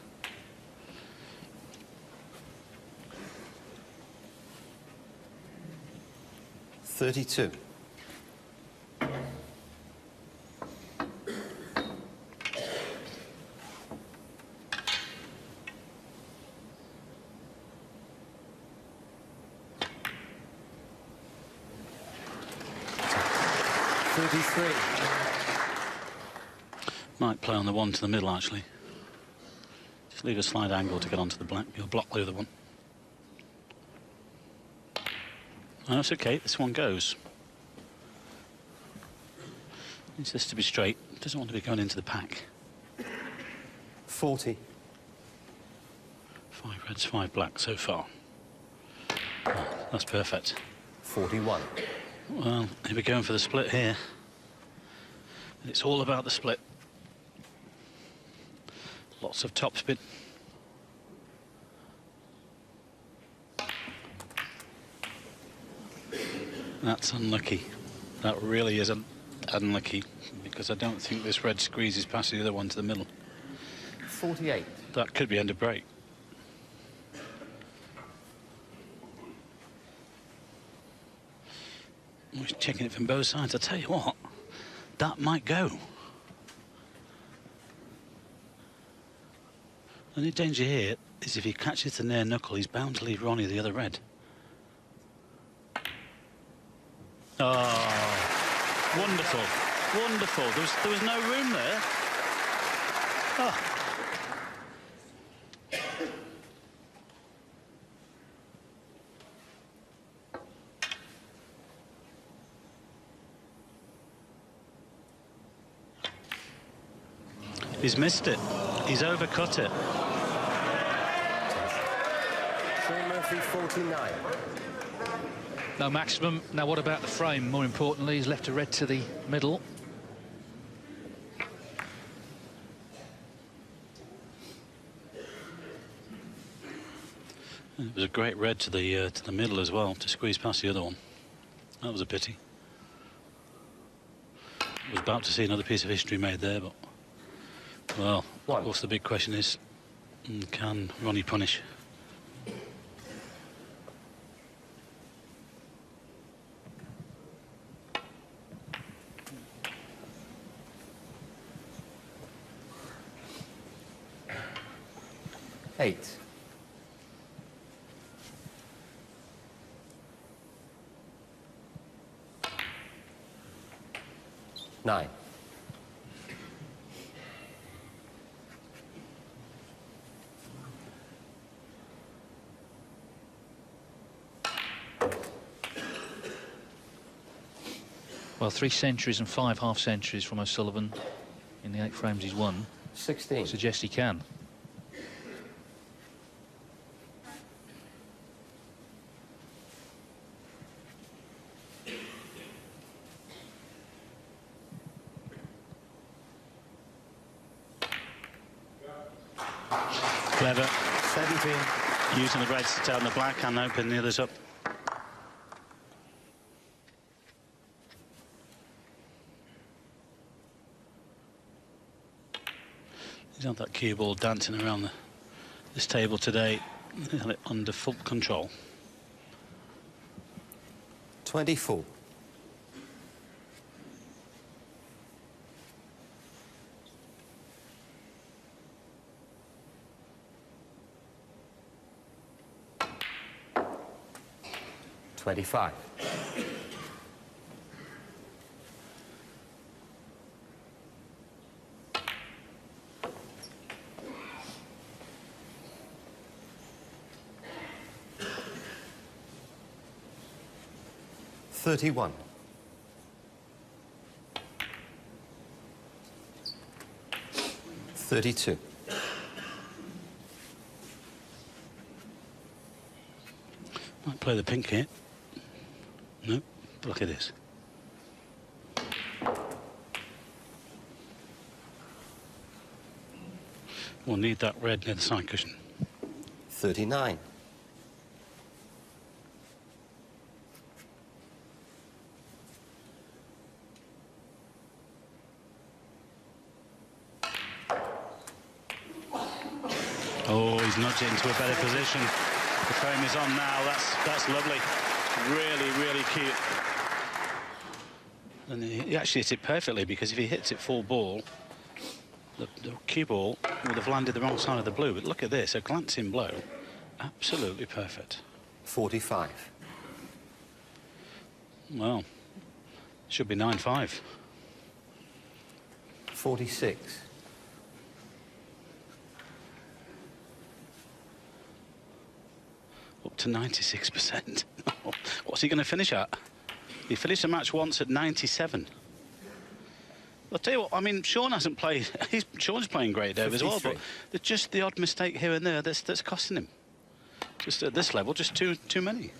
$32. Might play on the one to the middle, actually. Just leave a slight angle to get onto the black. You'll block the other one. Oh, that's okay. This one goes. Needs this to be straight. Doesn't want to be going into the pack. 40. 5 reds, 5 black so far. Oh, that's perfect. 41. Well, he'll be going for the split here. It's all about the split. Lots of topspin. That's unlucky. That really is unlucky, because I don't think this red squeezes past the other one to the middle. 48. That could be end of break. He's checking it from both sides. I tell you what, that might go. The only danger here is if he catches the near knuckle, he's bound to leave Ronnie the other red. Oh, wonderful, wonderful. There was no room there. Oh. He's missed it. He's overcut it. Shaun Murphy, 49. No maximum. Now what about the frame? More importantly, he's left a red to the middle. It was a great red to the middle as well, to squeeze past the other one. That was a pity. I was about to see another piece of history made there, but well, of course the big question is, can Ronnie punish? Eight. 9. Well, 3 centuries and 5 half centuries from O'Sullivan in the 8 frames he's won. 16. Suggest he can. Clever. 17. Using the reds to turn the black and open the others up. He's had that cue ball dancing around this table today. He had it under full control. 24. $25. $31. $32. Might play the pink here. No, look at this. We'll need that red near the side cushion. 39. Oh, he's nudged it into a better position. The frame is on now. That's lovely. Really, really cute. And he actually hit it perfectly, because if he hits it full ball, the cue ball would have landed the wrong side of the blue. But look at this, a glancing blow. Absolutely perfect. 45. Well, should be 9-5. 46. Up to 96%. What's he going to finish at? He finished the match once at 97. I'll tell you what, I mean, Shaun hasn't played. Shaun's playing great, Dave, as well, but there's just the odd mistake here and there that's costing him. Just at this level, just too many.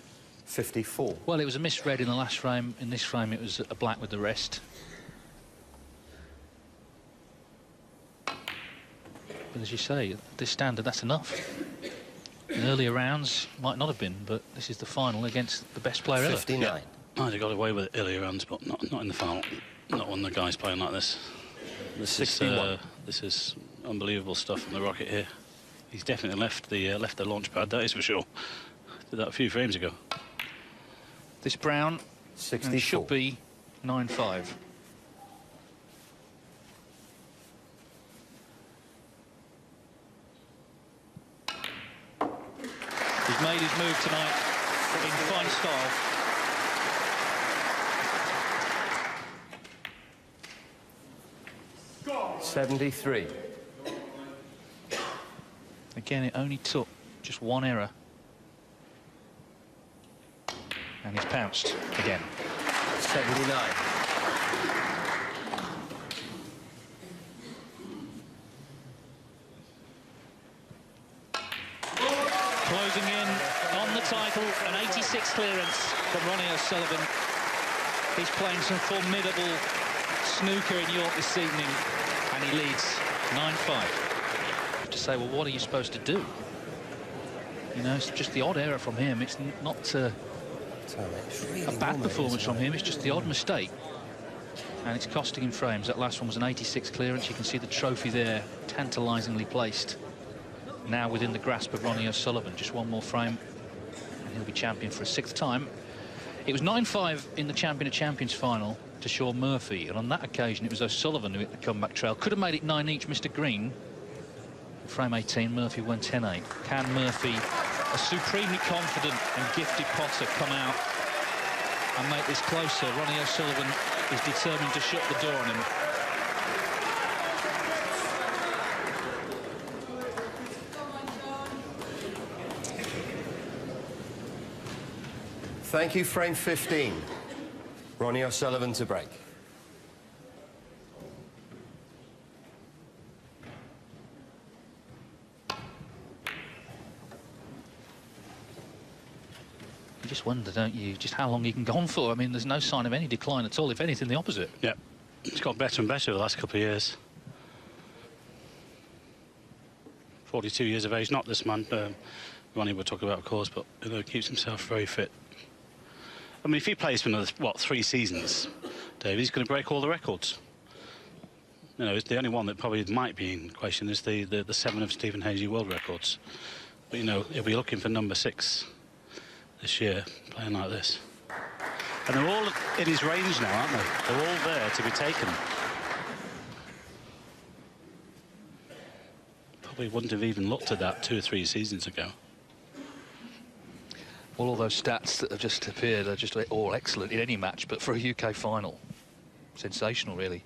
54. Well, it was a misread in the last frame. In this frame, it was a black with the rest. But as you say, at this standard, that's enough. In earlier rounds, might not have been, but this is the final against the best player 59. ever. Yeah. I'd have got away with it earlier rounds, but not in the final. Not when the guy's playing like this. This is unbelievable stuff from the Rocket here. He's definitely left the launch pad, that is for sure. Did that a few frames ago. This brown 64. should be 9-5. He's made his move tonight in fine style. $73. Again, it only took just one error. And he's pounced again. 79. Closing in on the title, an 86 clearance from Ronnie O'Sullivan. He's playing some formidable snooker in York this evening, and he leads 9-5. To say, well, what are you supposed to do? You know, it's just the odd error from him. It's not a bad performance from him. It's just the odd mistake, and it's costing him frames. That last one was an 86 clearance. You can see the trophy there, tantalisingly placed. Now within the grasp of Ronnie O'Sullivan. Just one more frame, and he'll be champion for a 6th time. It was 9-5 in the Champion of Champions final to Shaun Murphy, and on that occasion it was O'Sullivan who hit the comeback trail. Could have made it 9 each, Mr. Green. Frame 18, Murphy won 10-8. Can Murphy, a supremely confident and gifted potter, come out and make this closer? Ronnie O'Sullivan is determined to shut the door on him. Thank you, frame 15. Ronnie O'Sullivan to break. You just wonder, don't you, just how long he can go on for. I mean, there's no sign of any decline at all, if anything, the opposite. Yeah, it's got better and better the last couple of years. 42 years of age, not this man. Ronnie we'll talk about, of course, but you know, keeps himself very fit. I mean, if he plays for another, what, 3 seasons, Dave, he's going to break all the records. You know, it's the only one that probably might be in question is the 7 of Stephen Hazy world records. But, you know, he'll be looking for number 6 this year, playing like this. And they're all in his range now, aren't they? They're all there to be taken. Probably wouldn't have even looked at that 2 or 3 seasons ago. All of those stats that have just appeared are just all excellent in any match, but for a UK final, sensational, really.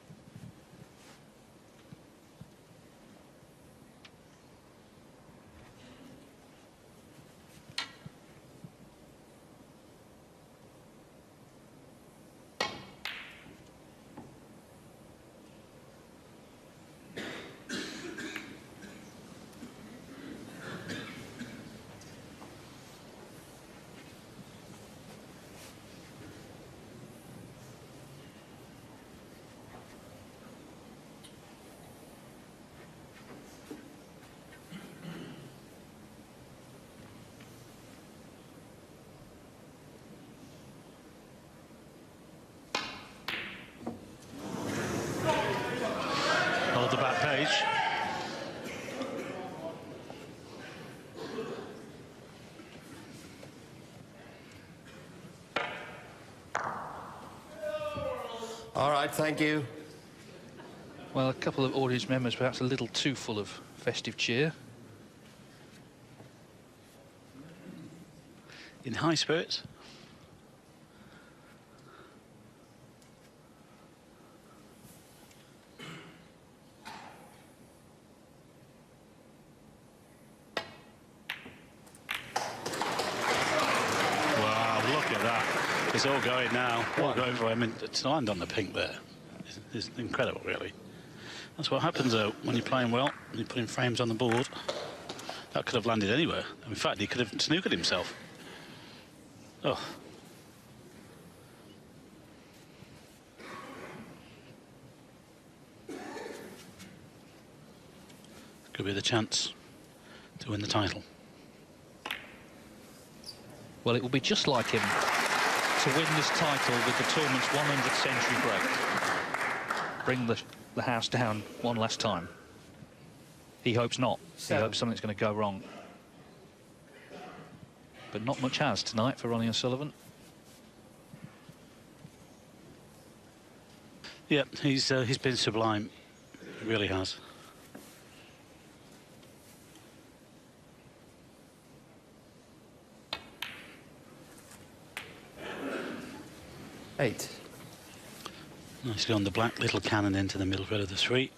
Hold the back page. All right, thank you. Well, a couple of audience members perhaps a little too full of festive cheer. In high spirits. It's all going now. All going for him. To land on the pink there is incredible, really. That's what happens, though, when you're playing well, when you're putting frames on the board. That could have landed anywhere. In fact, he could have snookered himself. Oh. Could be the chance to win the title. Well, it will be just like him to win this title with the tournament's 100th century break. Bring the house down one last time. He hopes not. He hopes something's going to go wrong. But not much has tonight for Ronnie O'Sullivan. Yeah, he's been sublime. He really has. Eight. Nicely on the black, little cannon into the middle red of the 3.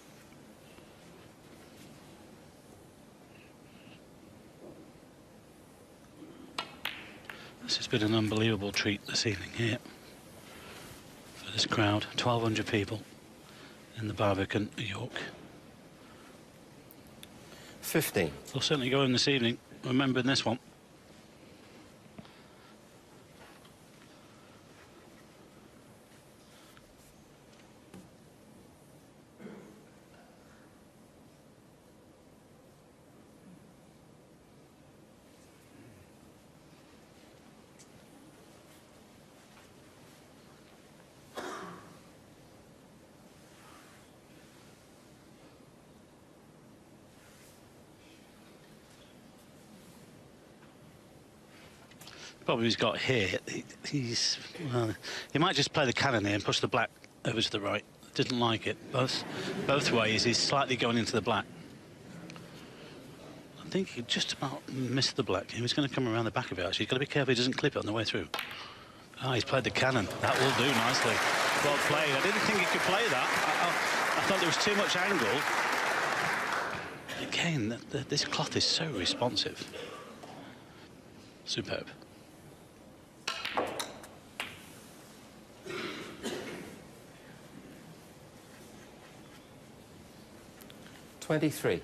This has been an unbelievable treat this evening here for this crowd. 1,200 people in the Barbican, New York. 15. They'll certainly go in this evening, remembering this one. Problem he's got here, he might just play the cannon here and push the black over to the right. Didn't like it. Both ways, he's slightly going into the black. I think he just about missed the black. He was going to come around the back of it, actually. He's got to be careful he doesn't clip it on the way through. Ah, he's played the cannon. That will do nicely. Well played. I didn't think he could play that. I thought there was too much angle. Again, this cloth is so responsive. Superb. 23.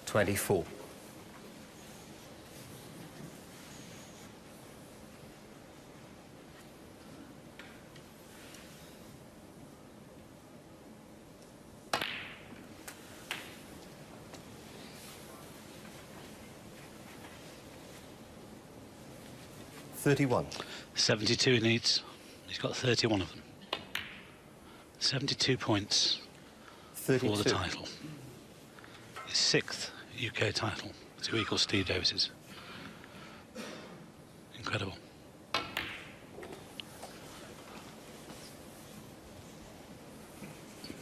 24. 31. 72 he needs. He's got 31 of them. 72 points 32. for the title. His 6th UK title to equal Steve Davis's. Incredible.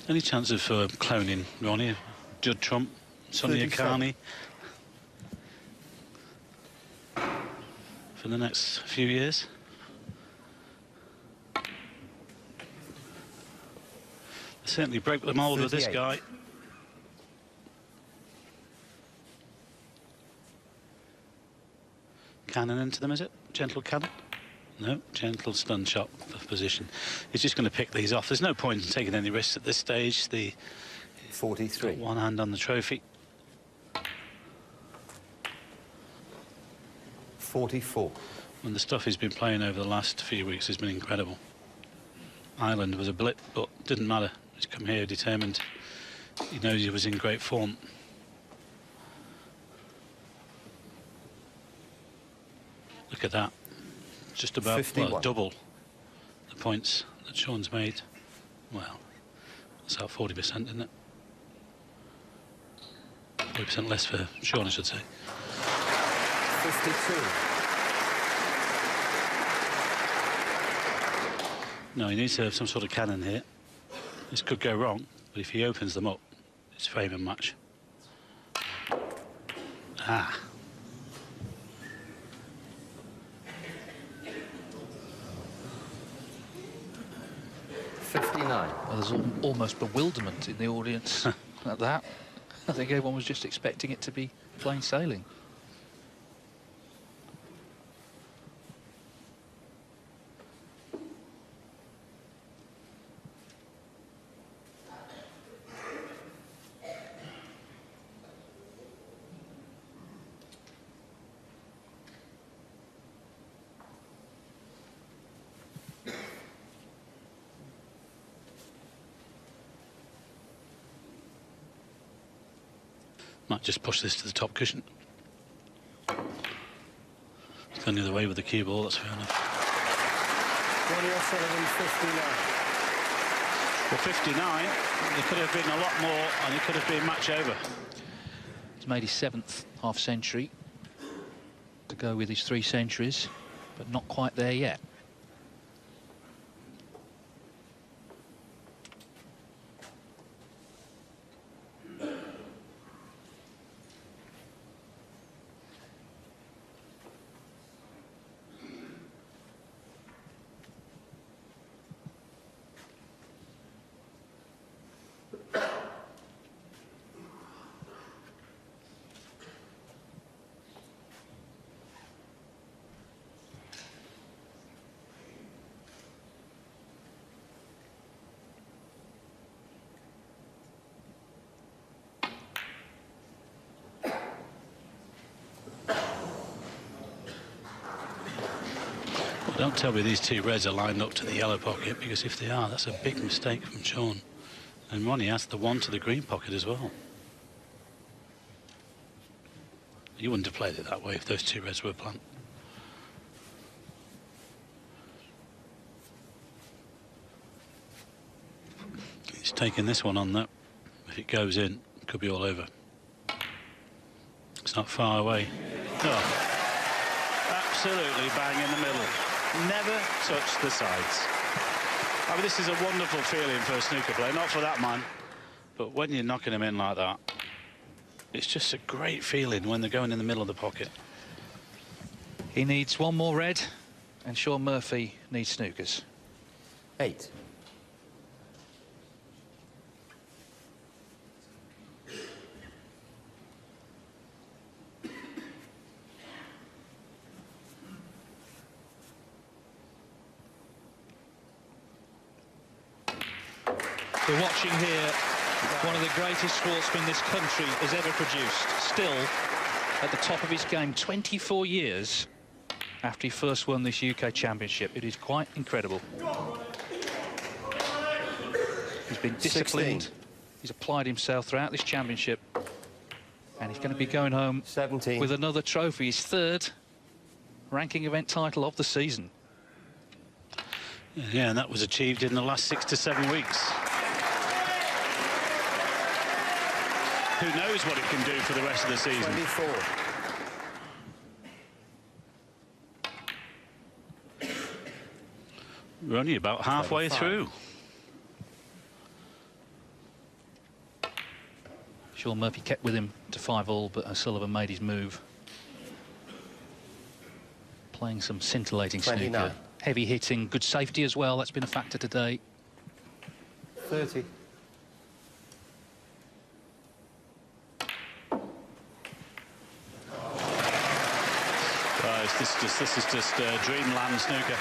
Any chance of cloning Ronnie, Judd Trump, Sonny 37. Akani for the next few years? Certainly broke the mould with this 38. guy. Cannon into them, is it? Gentle cannon? No, gentle stun shot for position. He's just going to pick these off. There's no point in taking any risks at this stage. The 43. one hand on the trophy. 44. And the stuff he's been playing over the last few weeks has been incredible. Ireland was a blip, but didn't matter. He's come here determined. He knows he was in great form. Look at that. Just about 51. double the points that Shaun's made. Well, that's about 40%, isn't it? 40% less for Shaun, I should say. 52. No, he needs to have some sort of cannon here. This could go wrong, but if he opens them up, it's frame and match. Ah. Well, there's almost bewilderment in the audience at that. I think everyone was just expecting it to be plain sailing. Might just push this to the top cushion. It's going the other way with the cue ball, that's fair enough. Ronnie O'Sullivan, 59. Well, 59, there could have been a lot more, and it could have been match over. He's made his 7th half century to go with his 3 centuries, but not quite there yet. Don't tell me these 2 reds are lined up to the yellow pocket, because if they are, that's a big mistake from Shaun. And Ronnie has the 1 to the green pocket as well. You wouldn't have played it that way if those 2 reds were blunt. He's taking this one on, though. If it goes in, it could be all over. It's not far away. Oh, absolutely bang in the middle. Never touch the sides. I mean, this is a wonderful feeling for a snooker player, not for that man, but when you're knocking them in like that, it's just a great feeling when they're going in the middle of the pocket. He needs 1 more red, and Shaun Murphy needs snookers. 8. We're watching here one of the greatest sportsmen this country has ever produced. Still at the top of his game 24 years after he first won this UK Championship. It is quite incredible. He's been disciplined. 16. He's applied himself throughout this championship. And he's going to be going home 17. with another trophy, his 3rd ranking event title of the season. Yeah, and that was achieved in the last 6 to 7 weeks. Who knows what it can do for the rest of the season? 24. We're only about halfway 25. through. Shaun Murphy kept with him to 5-all, but O'Sullivan made his move. Playing some scintillating 29. snooker. Heavy hitting, good safety as well. That's been a factor today. 30. Guys, this is just dreamland snooker.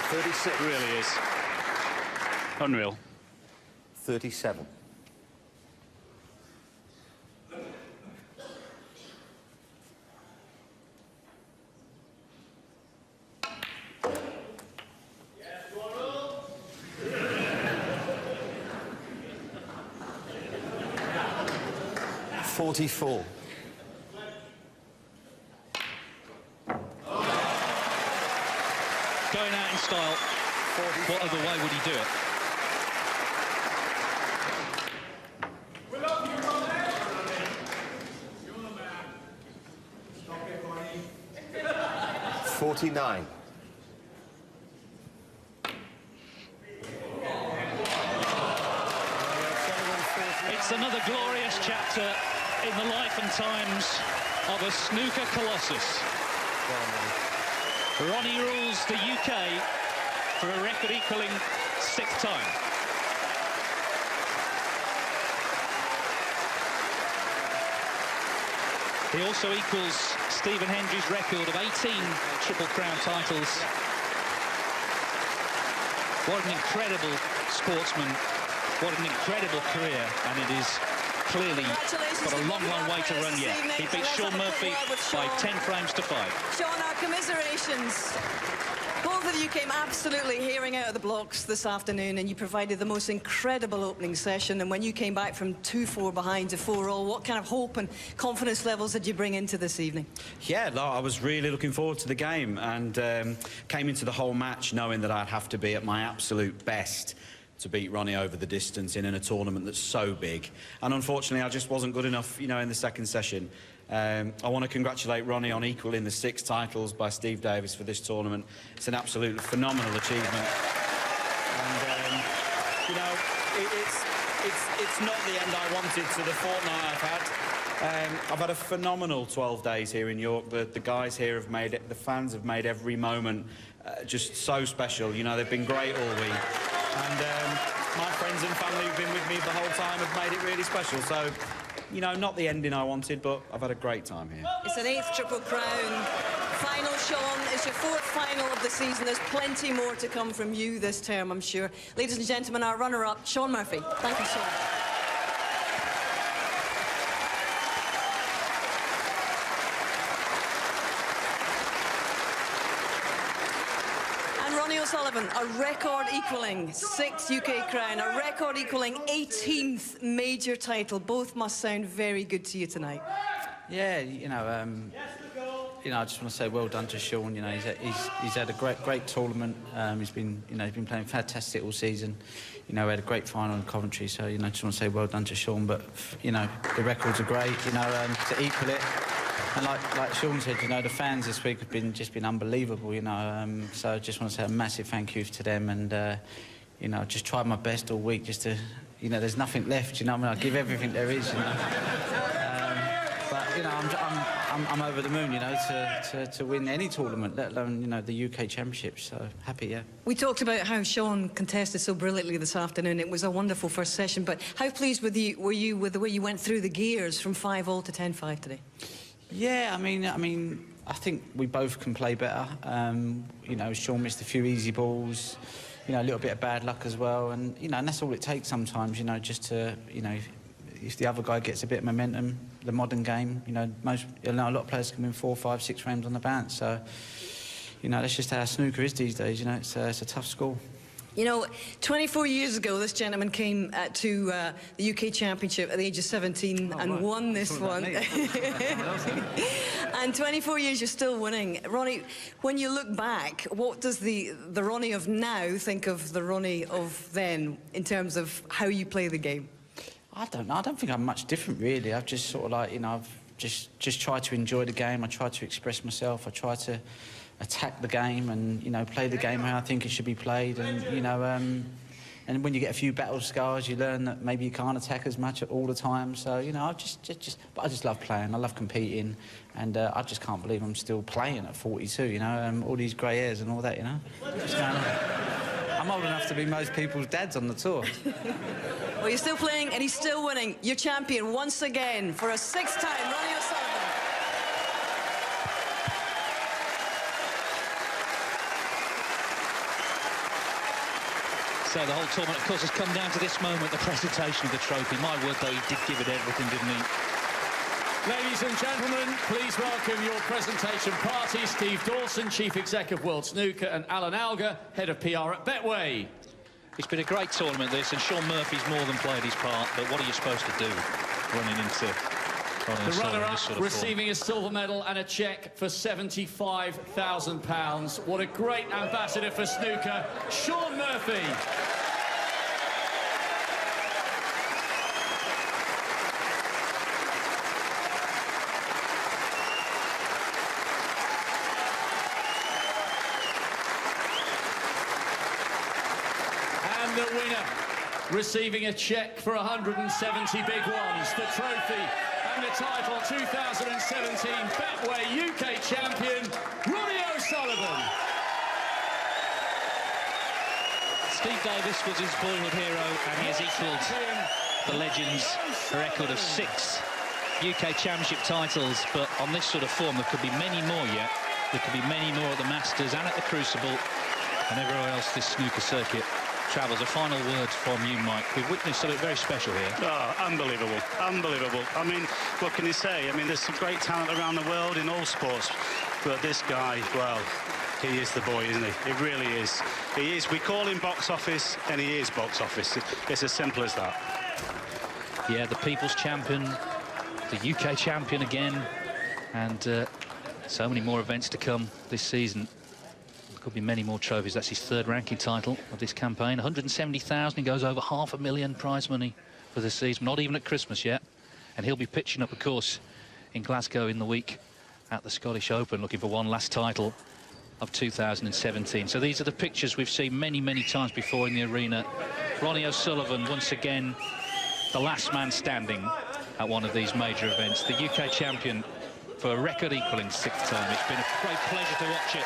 36. It really is. Unreal. 37. $44. Going out in style. What other way would he do it? $49. It's another glorious chapter in the life and times of a snooker colossus. Ronnie rules the UK for a record-equaling 6th time. He also equals Stephen Hendry's record of 18 Triple Crown titles. What an incredible sportsman. What an incredible career, and it is clearly got a long, long way to run yet. He beat Shaun Murphy by 10 frames to 5. Shaun, our commiserations. Both of you came absolutely hearing out of the blocks this afternoon, and you provided the most incredible opening session. And when you came back from 2-4 behind to 4-all, what kind of hope and confidence levels did you bring into this evening? Yeah, I was really looking forward to the game, and came into the whole match knowing that I'd have to be at my absolute best to beat Ronnie over the distance in a tournament that's so big. And unfortunately, I just wasn't good enough, you know, in the second session. I want to congratulate Ronnie on equaling the 6 titles by Steve Davis for this tournament. It's an absolutely phenomenal achievement. And, you know, it's not the end I wanted to the fortnight I've had. I've had a phenomenal 12 days here in York. The guys here have made it, the fans have made every moment just so special. You know, they've been great all week. And my friends and family who've been with me the whole time have made it really special. So, you know, not the ending I wanted, but I've had a great time here. It's an 8th Triple Crown final, Shaun. It's your 4th final of the season. There's plenty more to come from you this term, I'm sure. Ladies and gentlemen, our runner-up, Shaun Murphy. Thank you, Shaun. Ronnie O'Sullivan, a record-equaling 6th UK crown, a record-equaling 18th major title. Both must sound very good to you tonight. Yeah, you know, I just want to say well done to Shaun. You know, he's had a great tournament. He's been playing fantastic all season. You know, we had a great final in Coventry. So, you know, I just want to say well done to Shaun. But, you know, the records are great. You know, to equal it. And like Shaun said, you know, the fans this week have just been unbelievable, you know. So I just want to say a massive thank you to them, and you know, just tried my best all week just to, you know, there's nothing left, you know. I mean, I give everything there is, you know. But you know, I'm over the moon, you know, to win any tournament, let alone, you know, the UK Championship. So happy, yeah. We talked about how Shaun contested so brilliantly this afternoon. It was a wonderful first session. But how pleased were you with the way you went through the gears from 5-all to 10-5 today? Yeah, I mean, I think we both can play better. You know, Shaun missed a few easy balls, you know, a little bit of bad luck as well, and you know, and that's all it takes sometimes. You know, just to, you know, if the other guy gets a bit of momentum, the modern game, you know, a lot of players can win 4, 5, 6 frames on the bounce. So, you know, that's just how snooker is these days. You know, it's a tough school. You know, 24 years ago, this gentleman came to the UK Championship at the age of 17 and won this one. And 24 years, you're still winning. Ronnie, when you look back, what does the Ronnie of now think of the Ronnie of then in terms of how you play the game? I don't know. I don't think I'm much different, really. I've just sort of like, you know, I've just tried to enjoy the game. I try to express myself. I try to attack the game and, you know, play the game how I think it should be played. And, you know, and when you get a few battle scars, you learn that maybe you can't attack as much all the time. So, you know, but I just love playing. I love competing. And I just can't believe I'm still playing at 42, you know, all these grey hairs and all that, you know. What's going on? I'm old enough to be most people's dads on the tour. Well, you're still playing and he's still winning. You're champion once again for a 6th time, Ronnie O'Sullivan. So the whole tournament, of course, has come down to this moment, the presentation of the trophy. My word, though, he did give it everything, didn't he? Ladies and gentlemen, please welcome your presentation party, Steve Dawson, Chief Exec of World Snooker, and Alan Alger, Head of PR at Betway. It's been a great tournament, this, and Shaun Murphy's more than played his part, but what are you supposed to do running into the runner-up sort of receiving a silver medal and a cheque for £75,000. What a great ambassador for snooker, Shaun Murphy. And the winner, receiving a cheque for 170 big ones, the trophy and the title 2017 Betway UK champion, Ronnie O'Sullivan. Steve Davis was his boyhood hero, and he has equalled the legend's record of 6 UK Championship titles. But on this sort of form, there could be many more yet. There could be many more at the Masters and at the Crucible and everywhere else this snooker circuit travels. A final word from you, Mike. We've witnessed something very special here. Oh, unbelievable, unbelievable. I mean, what can you say? I mean, there's some great talent around the world in all sports, but this guy, well, he is the boy, isn't he? He really is. He is. We call him box office, and he is box office. It's as simple as that. Yeah, the People's Champion, the UK Champion again, and so many more events to come this season. Could be many more trophies. That's his 3rd ranking title of this campaign. 170,000. He goes over $500,000 prize money for the season. Not even at Christmas yet. And he'll be pitching up, of course, in Glasgow in the week at the Scottish Open, looking for one last title of 2017. So these are the pictures we've seen many, many times before in the arena. Ronnie O'Sullivan, once again, the last man standing at one of these major events. The UK champion for a record equaling 6th time. It's been a great pleasure to watch it.